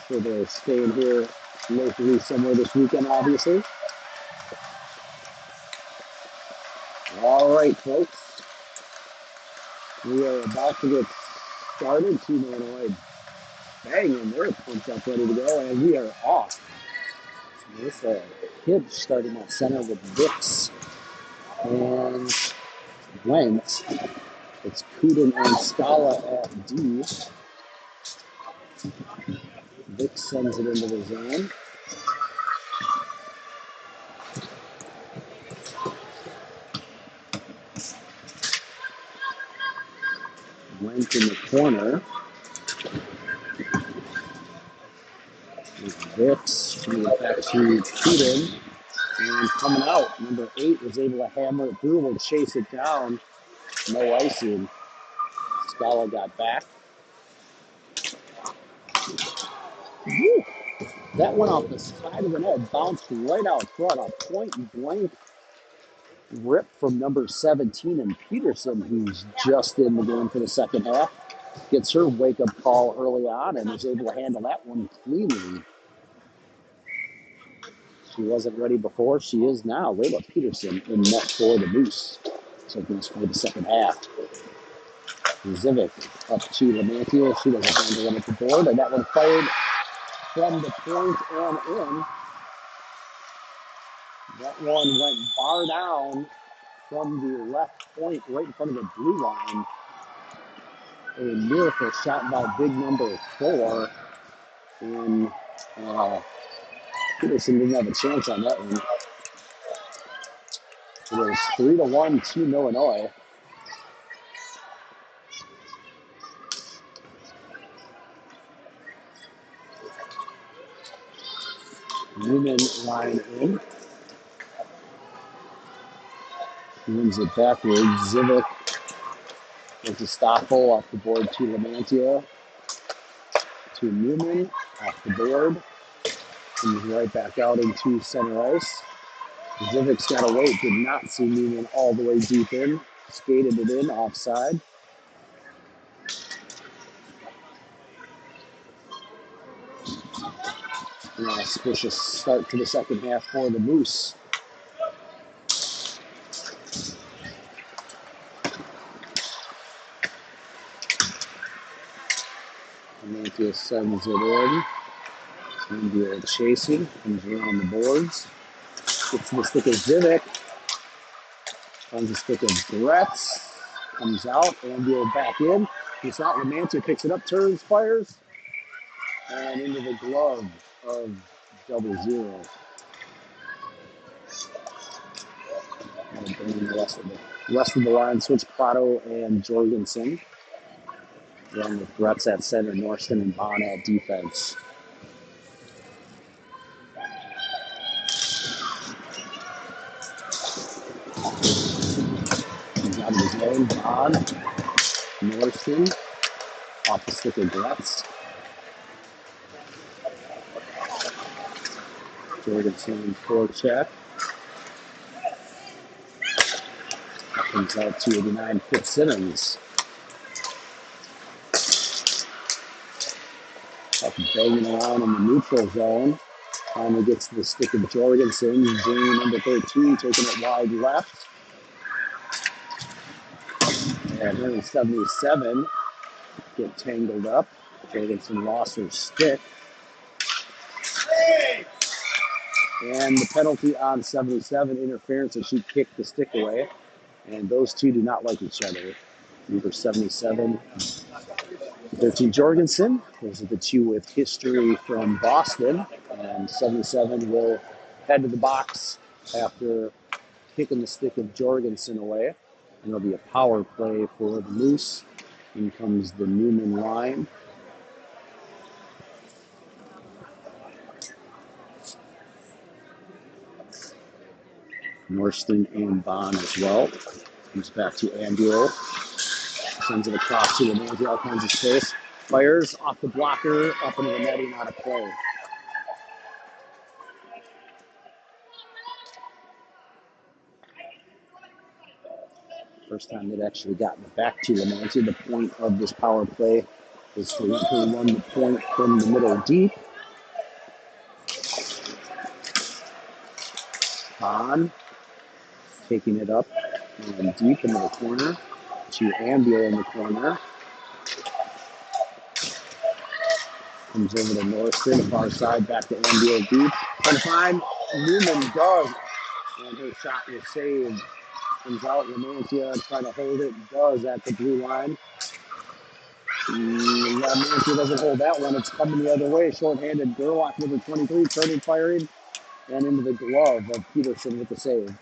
S1: So they're staying here locally somewhere this weekend, obviously. All right, folks. We are about to get started. Team Illinois banging their punch up, ready to go, and we are off. There's a kid starting at center with Vix and Wentz. It's Kuden and Scala at D. Vix sends it into the zone. Wentz in the corner. Vix coming back to Kuden. And coming out, number 8 was able to hammer it through. We'll chase it down. No icing. Scala got back. Woo! That went off the side of the net, bounced right out front. A point blank rip from number 17 and Peterson, who's just in the game for the second half. Gets her wake-up call early on and is able to handle that one cleanly. She wasn't ready before. She is now. Layla Peterson in net for the Moose. So going to score the second half. Zivic up to Lamantia. She doesn't handle it at the board. And that one fired from the point and in. That one went bar down from the left point, right in front of the blue line. A miracle shot by big number 4. And Peterson didn't have a chance on that one. It was 3-1 to Illinois. Newman line in. Wins it backwards. Zivic gets a stop off the board to Lamantia. To Newman off the board. Comes right back out into center ice. Zivic's got to wait. Did not see Newman all the way deep in. Skated it in offside. An auspicious start to the second half for the Moose. Amantia sends it in. India chasing. Comes around the boards. Gets to the stick of Zivic. Finds the stick of Gretz. Comes out. Anvil back in. Gets out. Lamantia picks it up. Turns. Fires. And into the glove of 00. And bringing the rest of the line. Switch Prado and Jorgensen. Along with Gretz at center. Norston and Bond at defense. Comes out of his own. Bond. Norston. Off the stick of Gretz. Jorgensen forecheck. Comes out to 89 Fitzsimmons. Up banging around in the neutral zone. Finally gets to the stick of Jorgensen. Jane number 13 taking it wide left. And 177 get tangled up. Jorgensen lost her stick. And the penalty on 77, interference as she kicked the stick away. And those two do not like each other. Number 77, 13 Jorgensen. Those are the two with history from Boston. And 77 will head to the box after kicking the stick of Jorgensen away. And there'll be a power play for the Moose. In comes the Newman line. Norston and Bond as well. Comes back to Andulo. Sends it across to the man, all kinds of space. Fires off the blocker, up into the netting, out of play. First time they'd actually gotten it back to Lamantia. The point of this power play is for them to run the point from the middle deep. Bond taking it up and deep into the corner to Ambio in the corner. Comes over to Norston, the far side, back to Ambio deep. Trying to find Newman does, and her shot was saved. Comes out, Lamantia trying to hold it, does at the blue line. Lamantia doesn't hold that one, it's coming the other way. Short-handed Gerlach, number 23, turning, firing, and into the glove of Peterson with the save.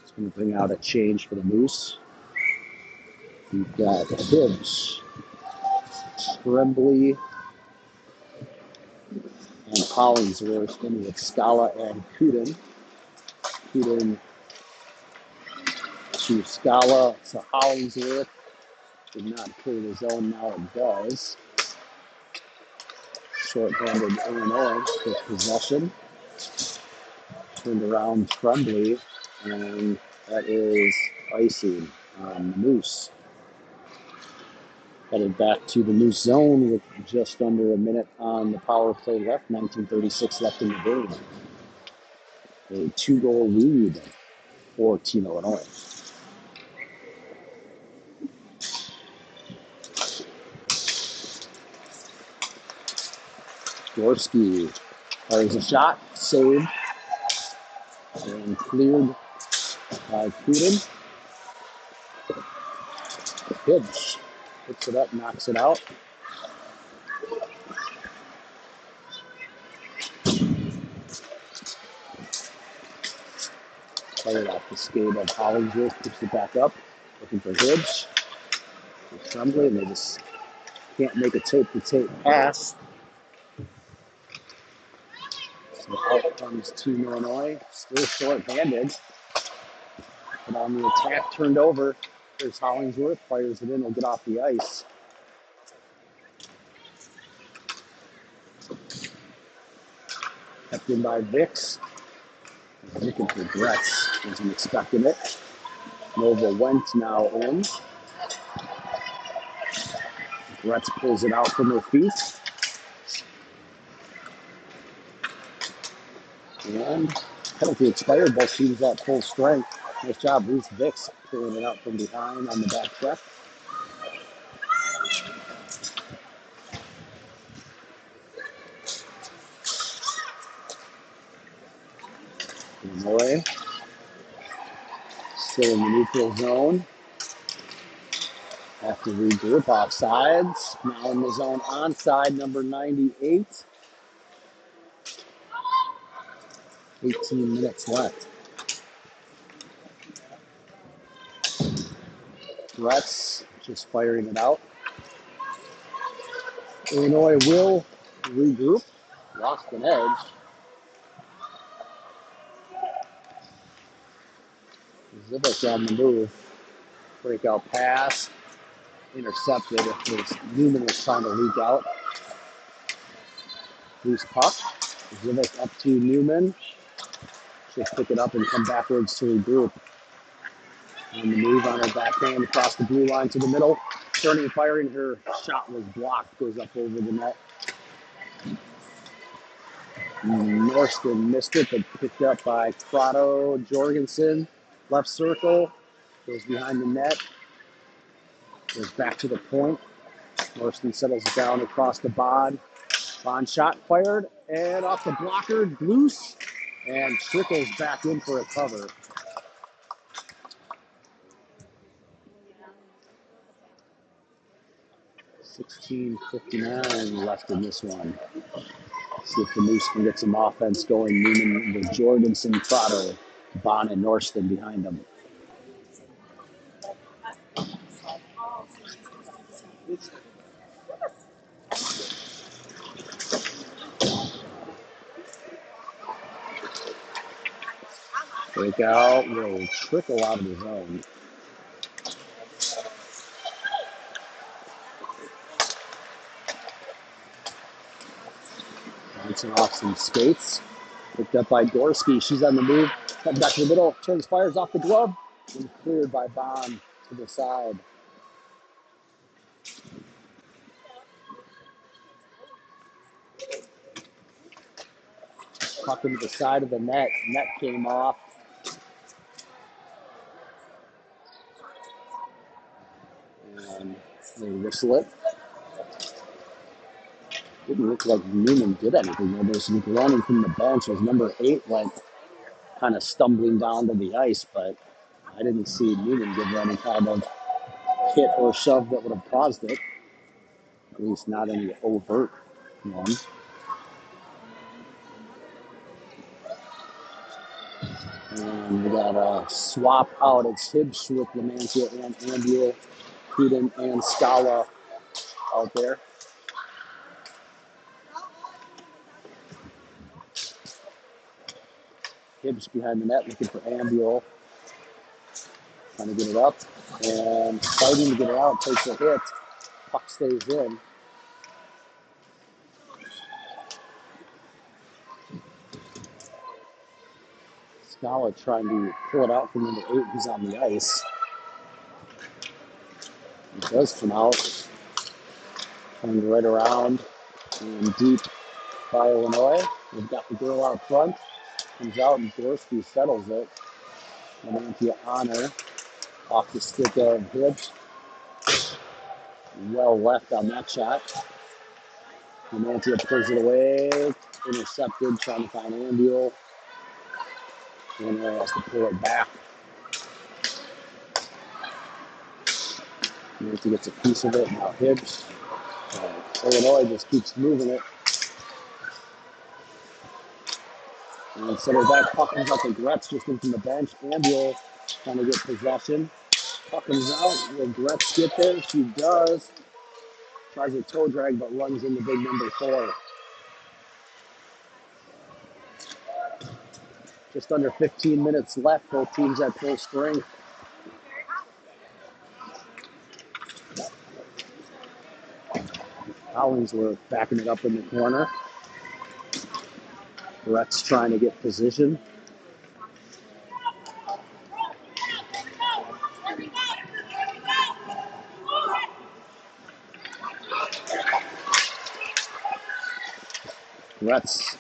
S1: It's going to bring out a change for the Moose. We've got Hibbs, Tremblay, and Hollingsworth in with Scala and Kuden. Kuden to Scala to Hollingsworth. Did not clear the zone, now it does. Short-handed Illinois with possession. Turned around Tremblay, and that is icing on the Moose. Headed back to the Moose zone with just under a minute on the power play left. 19:36 left in the game. A 2-goal lead for Team Illinois. Gorski fires a shot, saved, and cleared by Kuden. Hibbs picks it up, knocks it out. Fired off the skate of Hollingsworth, picks it back up, looking for Hibbs. Tremblay, and they just can't make a tape-to-tape pass. So out comes Team Illinois, still short-handed. But on the attack, turned over. There's Hollingsworth, fires it in, will get off the ice. Kept in by Vicks. Looking for Gretz. Wasn't expecting it. Nova Wentz now in. Gretz pulls it out from her feet. And penalty expired. Both teams at full strength. Nice job, Reese Vicks, pulling it out from behind on the back check. Illinois still in the neutral zone. After regroup offsides. Now in the zone onside, number 98. 18 minutes left. Gretz just firing it out. Illinois will regroup. Lost an edge. Zivik on the move. Breakout pass. Intercepted. Newman was trying to leak out. Loose puck. Zivik up to Newman. She'll pick it up and come backwards to regroup. On the move on her backhand across the blue line to the middle. Turning, firing. Her shot was blocked. Goes up over the net. Norston missed it, but picked up by Prado Jorgensen. Left circle. Goes behind the net. Goes back to the point. Norston settles down across the Bond. Bond shot fired. And off the blocker. Loose. And trickles back in for a cover. 16:59 left in this one. See if the Moose can get some offense going. Newman with Jorgensen, Prado, Bond, and Norston behind them. Breakout will trickle out of the zone. Bouncing off some skates. Picked up by Gorski. She's on the move. Comes back to the middle. Turns, fires off the glove. And cleared by Bond to the side. Puck into the side of the net. Net came off. And they whistle it. Didn't look like Newman did anything. There was some groaning from the bench as number 8 went kind of stumbling down to the ice, but I didn't see Newman give her any kind of hit or shove that would have caused it. At least not any overt one. And we got a swap out. It's Hibbs with Lamantia and Ambule, Peden and Scala out there. Hibbs behind the net looking for Ambule. Trying to get it up. And fighting to get it out. Takes a hit. Puck stays in. Scala trying to pull it out from number 8 who's on the ice. It does come out. Coming right around and deep by Illinois. We've got the girl out front. Comes out and Gorski settles it. Lamantia Honor off the stick of Hibbs. Well left on that shot. Lamantia pulls it away. Intercepted, trying to find Ambule. Illinois has to pull it back. Lamantia gets a piece of it. Now Hibbs. Illinois just keeps moving it. And center back, puck comes out to Gretz just in from the bench. Ambule trying to get possession. Puck comes out. Will Gretz get there? She does. Tries a toe drag, but runs into big number 4. Just under 15 minutes left. Both teams at full strength. Hollingsworth backing it up in the corner. Brett's trying to get position. Brett's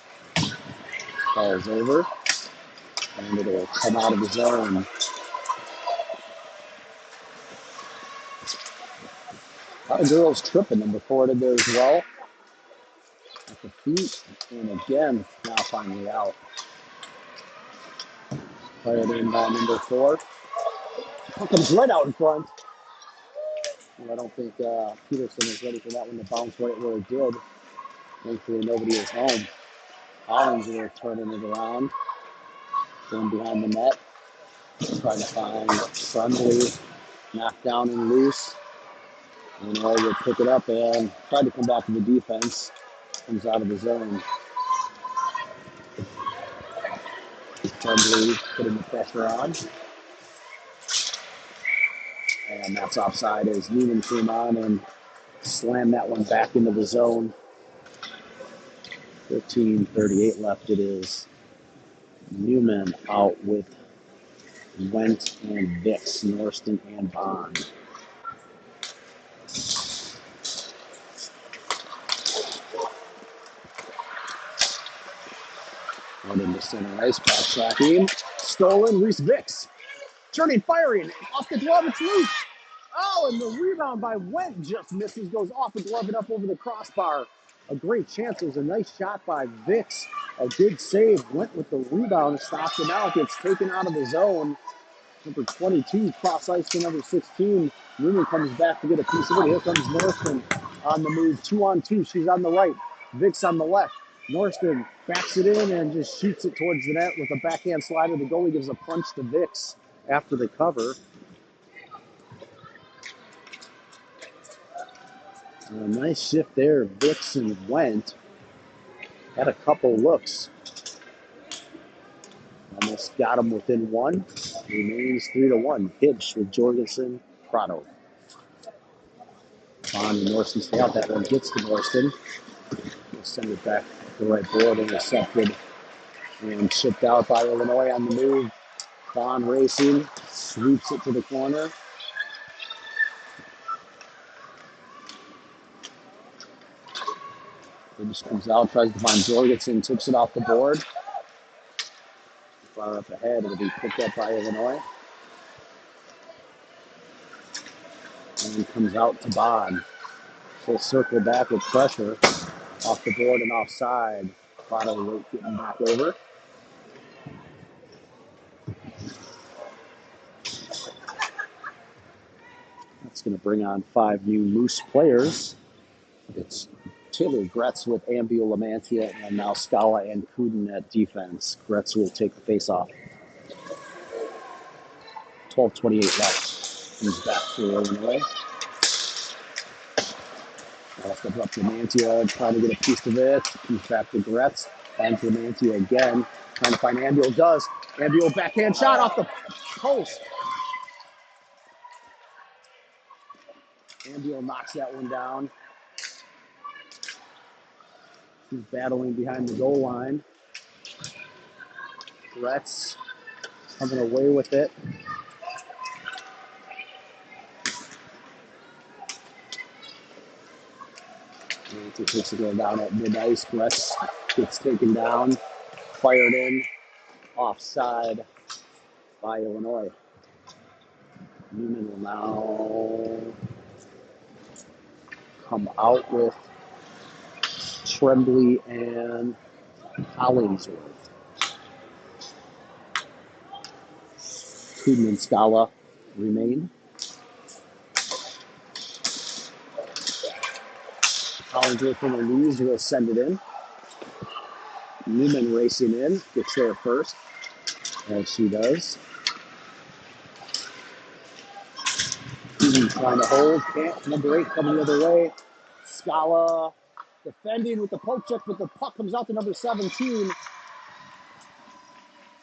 S1: falls over, and it'll come out of the zone. A lot of girls tripping. Number 4 did there as well. At the feet, and again, now finally out. Fired in by number 4. Puck comes right out in front. And I don't think Peterson was ready for that one to bounce right where it did. Thankfully, nobody was home. Hollingsworth turning it around, going behind the net, trying to find Friendly, knocked down and loose. And Illinois would pick it up and try to come back to the defense. Comes out of the zone. Friendly putting the pressure on. And that's offside as Newman came on and slammed that one back into the zone. 15:38 left it is. Newman out with Went and Vicks, Norston and Bond. Right into center ice, back tracking. Stolen, Reese Vicks. Turning, firing, off the glove, it's loose. Oh, and the rebound by Went just misses, goes off the glove and up over the crossbar. A great chance. It was a nice shot by Vicks. A good save. Went with the rebound, stops it out, gets taken out of the zone. Number 22, cross ice to number 16. Newman comes back to get a piece of it. Here comes Norston on the move, 2-on-2. She's on the right, Vicks on the left. Norston backs it in and just shoots it towards the net with a backhand slider. The goalie gives a punch to Vicks after the cover. A nice shift there. Vicks and Went had a couple looks. Almost got him within one. Remains 3-1. Hitch with Jorgensen, Prado. Bond and Norston stay out. That one gets to Norston. We'll send it back to the right board, intercepted and shipped out by Illinois on the move. Bond racing, sweeps it to the corner. It just comes out, tries to find Jorgensen, tips it off the board. Far up ahead, it'll be picked up by Illinois. And then comes out to Bond. He'll circle back with pressure off the board and offside. Prado late getting back over. That's going to bring on 5 new Moose players. It's Taylor Gretz with Ambio Lamantia and now Scala and Kuden at defense. Gretz will take the face-off. 12:28 left. He's back for Illinois. Steps up to Lamantia, trying to get a piece of it. He's back to Gretz. And to Lamantia again. Trying to find Ambio. Does. Ambio backhand shot off the post. Ambio knocks that one down. He's battling behind the goal line. Gretz coming away with it. It takes a go down at mid-ice. Gretz gets taken down, fired in, offside by Illinois. Newman will now come out with Tremblay and Hollingsworth. Kuden and Scala remain. Hollingsworth from the leaves will send it in. Newman racing in, gets there first, as she does. Kuden trying to hold, can't. Number 8 coming the other way. Scala defending with the poke check, but the puck comes out to number 17.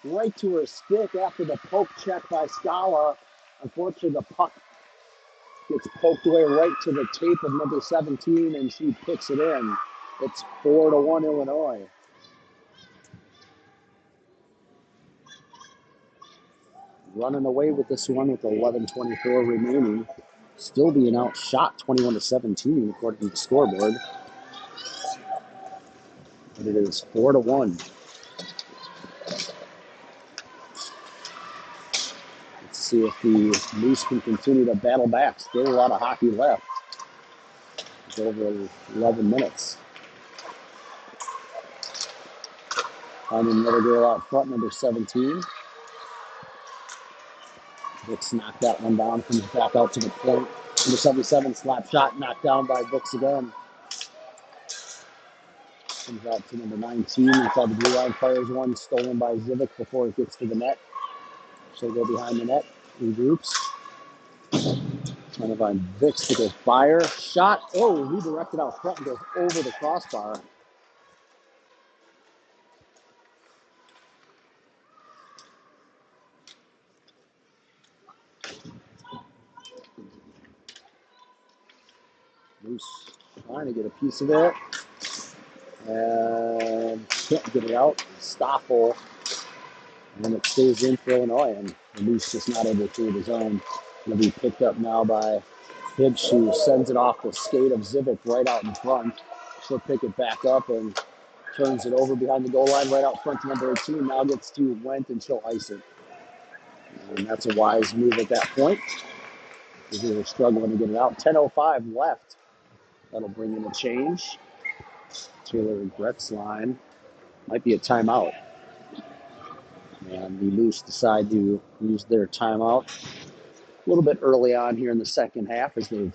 S1: Right to her stick after the poke check by Scala. Unfortunately, the puck gets poked away right to the tape of number 17, and she puts it in. It's 4-1 Illinois. Running away with this one with 11:24 remaining. Still being outshot 21-17 according to the scoreboard. But it is 4-1. Let's see if the Moose can continue to battle back. Still a lot of hockey left. It's over 11 minutes. Finding another girl out front, number 17. Vix knocked that one down, comes back out to the point. Number 77, slap shot, knocked down by Vix again. Comes out to number 19 inside the blue line, fires one, stolen by Zivic before it gets to the net. She'll go behind the net, regroups. Trying to find Vix to go fire. Shot, redirected out front and goes over the crossbar. Moose trying to get a piece of it. And can't get it out. Stoffel. And it stays in for Illinois. And the Moose just not able to clear the zone. Going to be picked up now by Hibbs, who sends it off the skate of Zivic right out in front. She'll pick it back up and turns it over behind the goal line right out front to number 18. Now gets to Wendt and she'll ice it. And that's a wise move at that point. Because they were struggling to get it out. 10:05 left. That'll bring in a change. Taylor Gretzline. Might be a timeout. And the Moose decide to use their timeout a little bit early on here in the second half as they've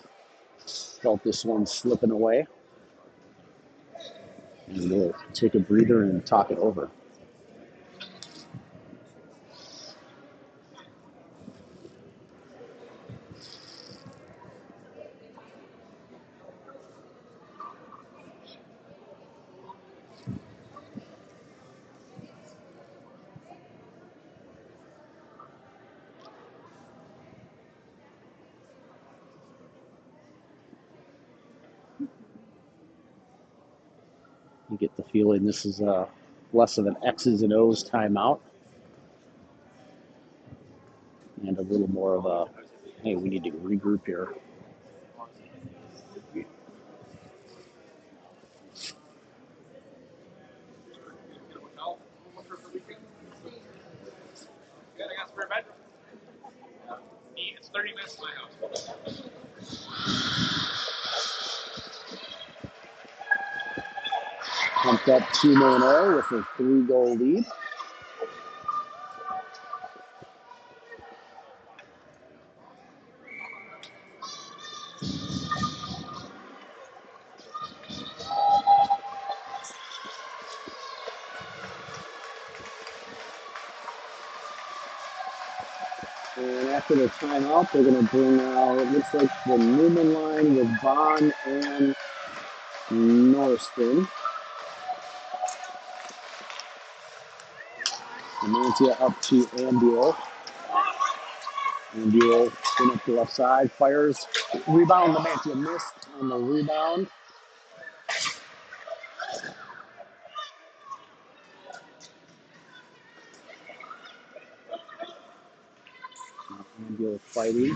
S1: felt this one slipping away. And we'll take a breather and talk it over. You get the feeling this is less of an X's and O's timeout and a little more of a, hey, we need to regroup here.
S2: It's 30 minutes to my house.
S1: Pumped up 2-0 with a 3-goal lead. And after the timeout, they're going to bring out, it looks like the Newman line with Vaughn and Norriston. Amantia up to Ambuel. Ambuel spin up the left side, fires. Rebound, Amantia missed on the rebound. Ambuel fighting.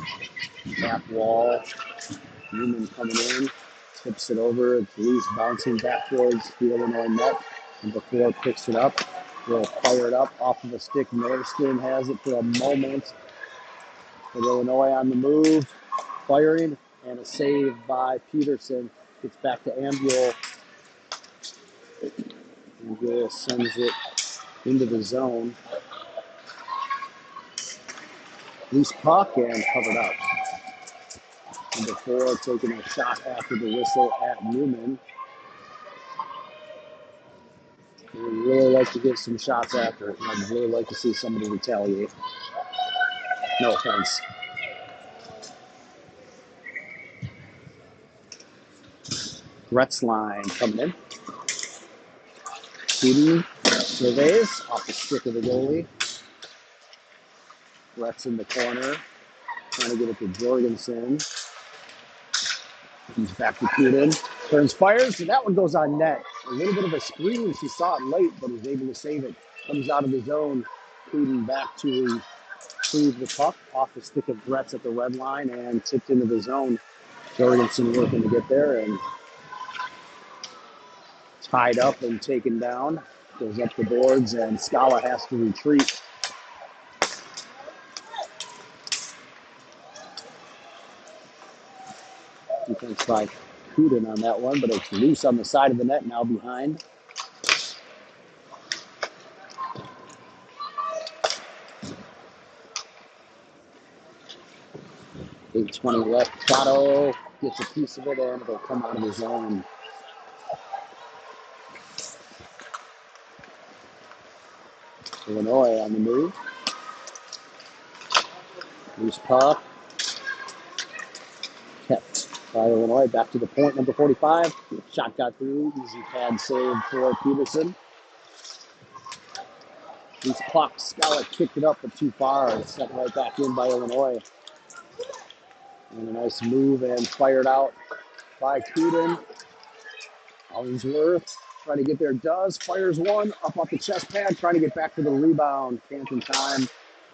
S1: Back wall. Newman coming in. Tips it over. It's loose, bouncing back towards the Illinois net. Number 4 picks it up. Will fire it up off of a stick. Norriston has it for a moment. But Illinois on the move. Firing. And a save by Peterson. Gets back to Ambuel. Ambuel sends it into the zone. Loose puck and covered up. Number 4 taking a shot after the whistle at Newman. We really like to give some shots after it. I'd really like to see somebody retaliate. No offense. Gretzline coming in. Shooting. Surveys off the stick of the goalie. Gretz in the corner. Trying to get it to Jorgensen. He's back to Kuden. Turns, fires, and that one goes on net. A little bit of a screen. She saw it late, but was able to save it. Comes out of the zone. Kuden back to retrieve the puck off the stick of Gretz at the red line and tipped into the zone. Jorgensen working to get there and tied up and taken down. Goes up the boards, and Scala has to retreat. Defense by Kuden on that one, but it's loose on the side of the net, now behind. 8:20 left. Prado gets a piece of it, and it'll come out of the zone. Illinois on the move. Loose puck. Kept by Illinois. Back to the point, number 45. Shot got through. Easy pad save for Peterson. These pucks, Scala kicked it up, but too far. It's set right back in by Illinois. And a nice move and fired out by Kuden. Hollingsworth trying to get there, does, fires one, up off the chest pad, trying to get back to the rebound. Can't in time.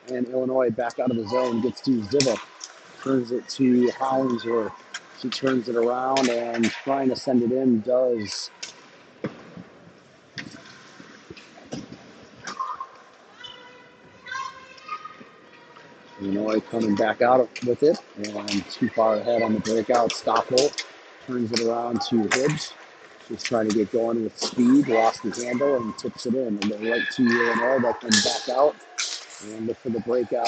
S1: And Illinois back out of the zone, gets to Zivik. Turns it to Hollingsworth. She turns it around and trying to send it in, does. Illinois coming back out with it, and too far ahead on the breakout. Stoffel turns it around to Hibbs. She's trying to get going with speed, lost the handle, and tips it in. And then right to Illinois, they'll come back out and look for the breakout.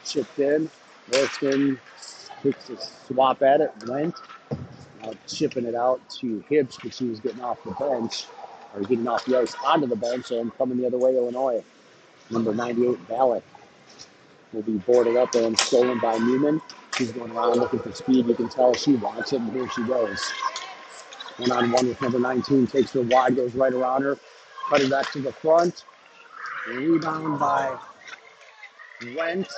S1: Chipped in. Northman takes a swap at it, went. Now chipping it out to Hibbs, because she was getting off the bench, or getting off the ice onto the bench, and coming the other way, Illinois. Number 98, Ballack, will be boarded up and stolen by Newman. She's going around looking for speed. You can tell she wants it, and here she goes. One-on-one with number 19, takes her wide, goes right around her, cutting back to the front. Rebound by Went.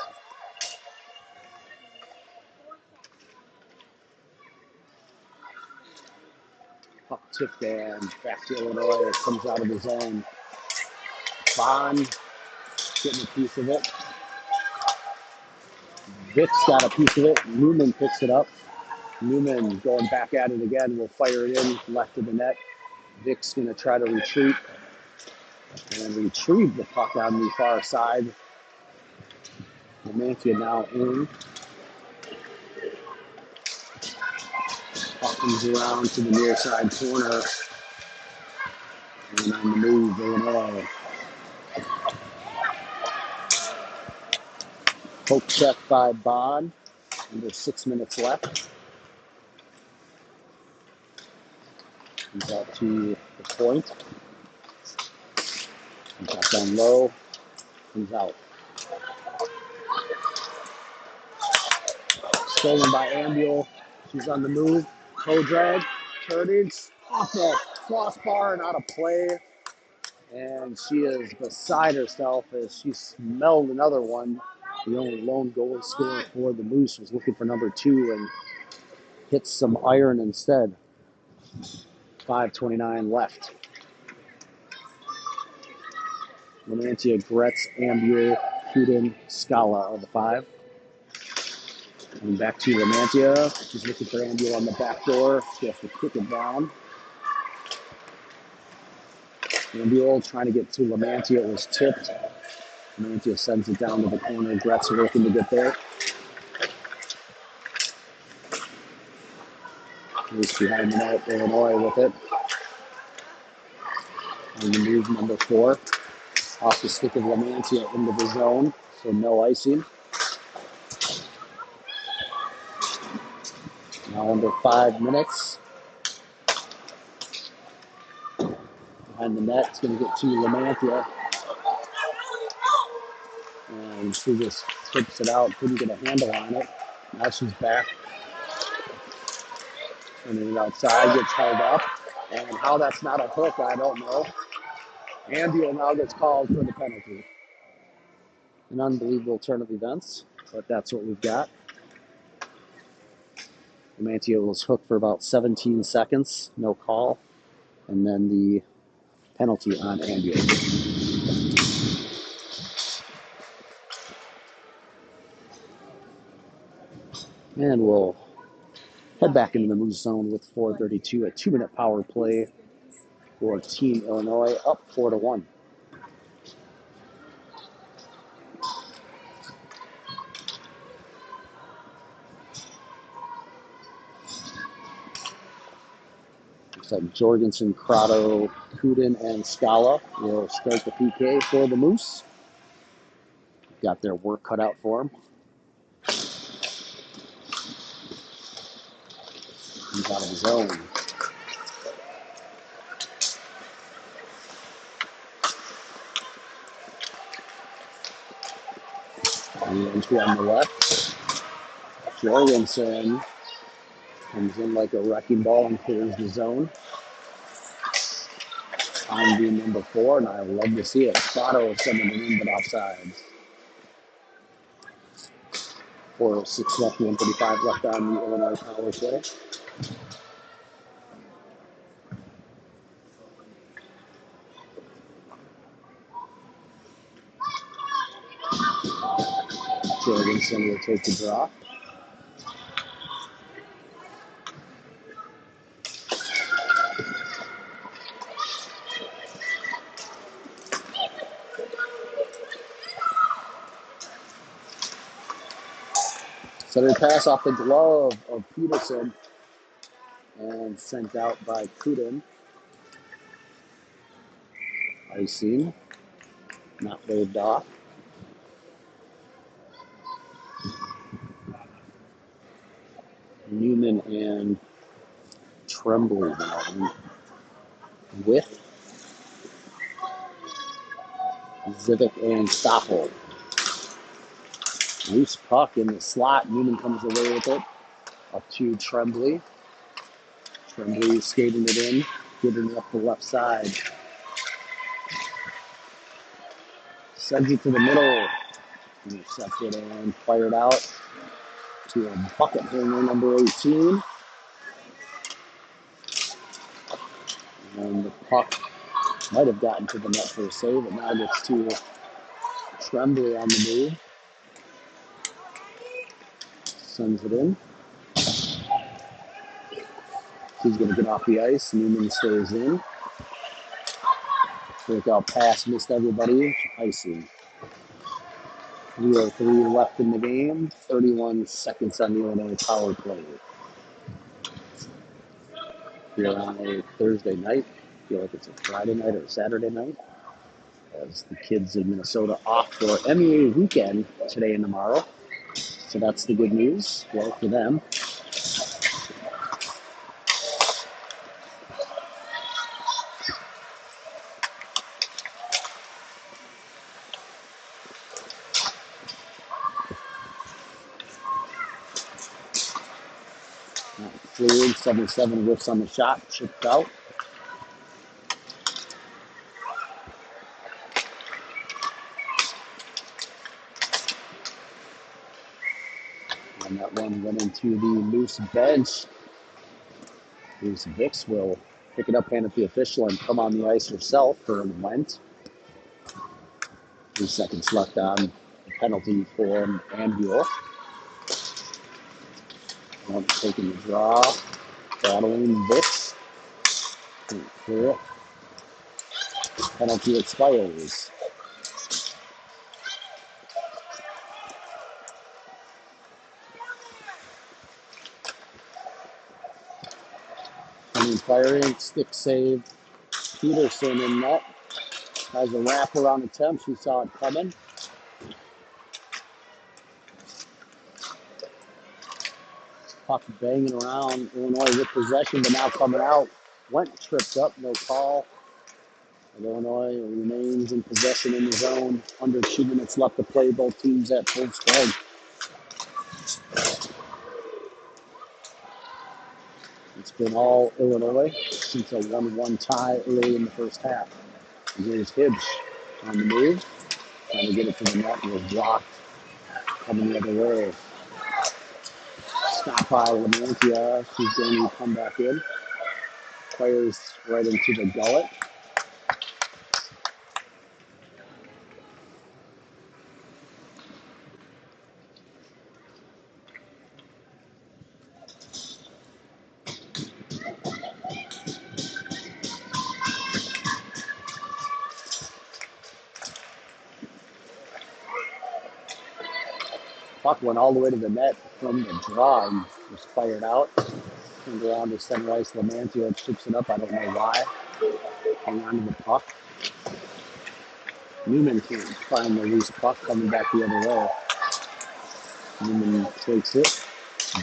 S1: Puck tipped and back to Illinois. It comes out of the zone. Bond getting a piece of it. Vic's got a piece of it. Newman picks it up. Newman going back at it again. Will fire it in left of the net. Vic's going to try to retreat and retrieve the puck on the far side. Lamantia now in. Puck comes around to the near side corner. And on the move, Illinois. Poke check by Bond. Under 6 minutes left. Comes out to the point. Comes back down low. Comes out. Stolen by Ambuel. She's on the move. Toe drag. Turnage. Off the crossbar and out of play. And she is beside herself as she smelled another one. The only lone goal scorer for the Moose was looking for number 2 and hits some iron instead. 5:29 left. Lamantia, Gretz, Ambuel, Kuden, Scala are the 5. And back to Lamantia. She's looking for Ambuel on the back door. She has to kick it down. Ambuel trying to get to Lamantia. It was tipped. Lamantia sends it down to the corner. Gretz working to get there. He's behind the net. Illinois with it. On the move, number 4. Off the stick of Lamantia into the zone. So no icing. Now under 5 minutes. Behind the net, it's going to get to Lamantia. And she just tips it out, couldn't get a handle on it. Now she's back. Turning it outside, gets held up. And how that's not a hook, I don't know. Ambuel now gets called for the penalty. An unbelievable turn of events, but that's what we've got. Mantio was hooked for about 17 seconds, no call, and then the penalty on Ambio. And we'll head back into the Moose zone with 4:32, a 2-minute power play for Team Illinois, up 4-1. Looks like Jorgensen, Crotto, Kudin, and Scala will start the PK for the Moose. Got their work cut out for them. He's out of his zone. The entry on the left. Jorgensen comes in like a wrecking ball and clears the zone. I'm being number 4, and I love to see it. Crotto sending it in, but offsides. 4:06 left, 1:35 left on the Illinois power play. Jorgensen will take the draw. Center pass off the glove of Peterson and sent out by Kudin. Icing, not waved off. Newman and Tremblay now with Zivic and Stoffel. Loose puck in the slot. Newman comes away with it. Up to Tremblay. Tremblay skating it in, getting it up the left side. Sends it to the middle. Intercepted and fired out to a bucket hanger, number 18. And the puck might have gotten to the net for a save, but now gets to Tremblay on the move. Sends it in. He's going to get off the ice. Newman stays in. Breakout pass, missed everybody. Icing. 3:03 left in the game. 31 seconds on the Illinois power play. Here on a Thursday night. I feel like it's a Friday night or a Saturday night, as the kids in Minnesota off for MEA weekend today and tomorrow. So that's the good news. Well, for them. Cleared, 77 whiffs on the shot, chipped out. And that one went into the Moose bench. Moose Vicks will pick it up, hand it to the official, and come on the ice herself for Went. 3 seconds left on the penalty for Ambio. Went taking the draw, battling Vicks. Clear it. Penalty expires. Firing, stick save. Peterson in net. Has a wraparound attempt. She saw it coming. Puck banging around. Illinois with possession, but now coming out. Went tripped up, no call. And Illinois remains in possession in the zone. Under 2 minutes left to play. Both teams at full strength. It's been all Illinois since a 1-1 tie early in the first half. And here's Hibbs on the move, trying to get it to the net, and was blocked coming the other way. Stop by Lamantia. She's going to come back in. Fires right into the gullet. Puck went all the way to the net from the draw and was fired out. Turned around to center ice. Lamantia chips it up. I don't know why. Hang on to the puck. Newman can't find the loose puck coming back the other way. Newman takes it.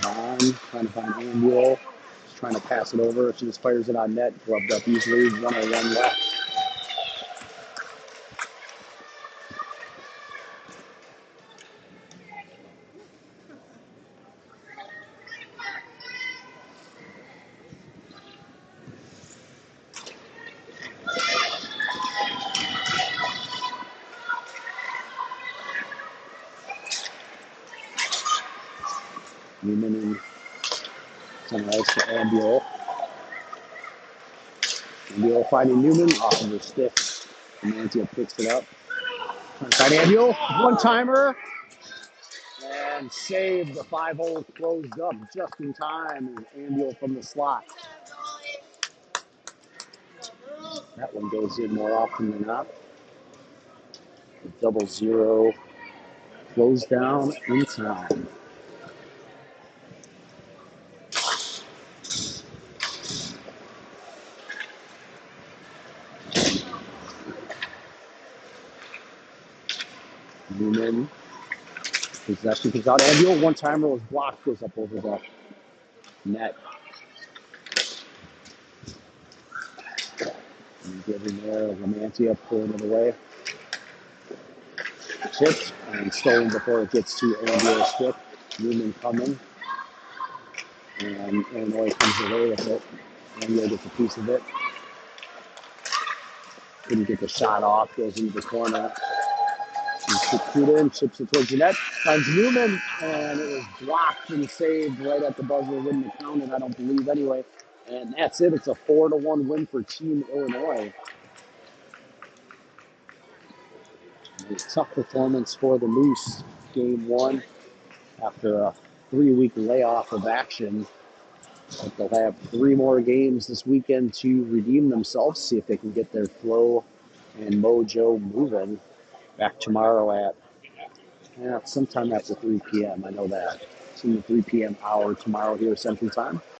S1: Bond trying to find Anbuel. Just trying to pass it over. She just fires it on net. Gloved up easily. 101 left. Newman in center ice to Anbuel. Anbuel finding Newman off of her stick. Lamantia picks it up. Trying to find Anbuel. One timer. And save. The 5-hole closed up just in time. Anbuel from the slot. That one goes in more often than not. A 0-0 closed down in time. Newman. Possession comes out. Anbuel. One timer was blocked. Goes up over the net. And getting there. Lamantia pulling it away. Chipped and stolen before it gets to Anbuel's stick. Newman coming. And Illinois comes away with it. Anbuel gets a piece of it. Couldn't get the shot off. Goes into the corner. Kuda chips it towards the net. Finds Newman. And it was blocked and saved right at the buzzer. Wouldn't have counted, I don't believe, anyway. And that's it. It's a 4-1 win for Team Illinois. A tough performance for the Moose. Game one after a 3-week layoff of action. But they'll have 3 more games this weekend to redeem themselves, see if they can get their flow and mojo moving. Back tomorrow at sometime after 3 p.m. I know that. It's in the 3 p.m. hour tomorrow here Central Time.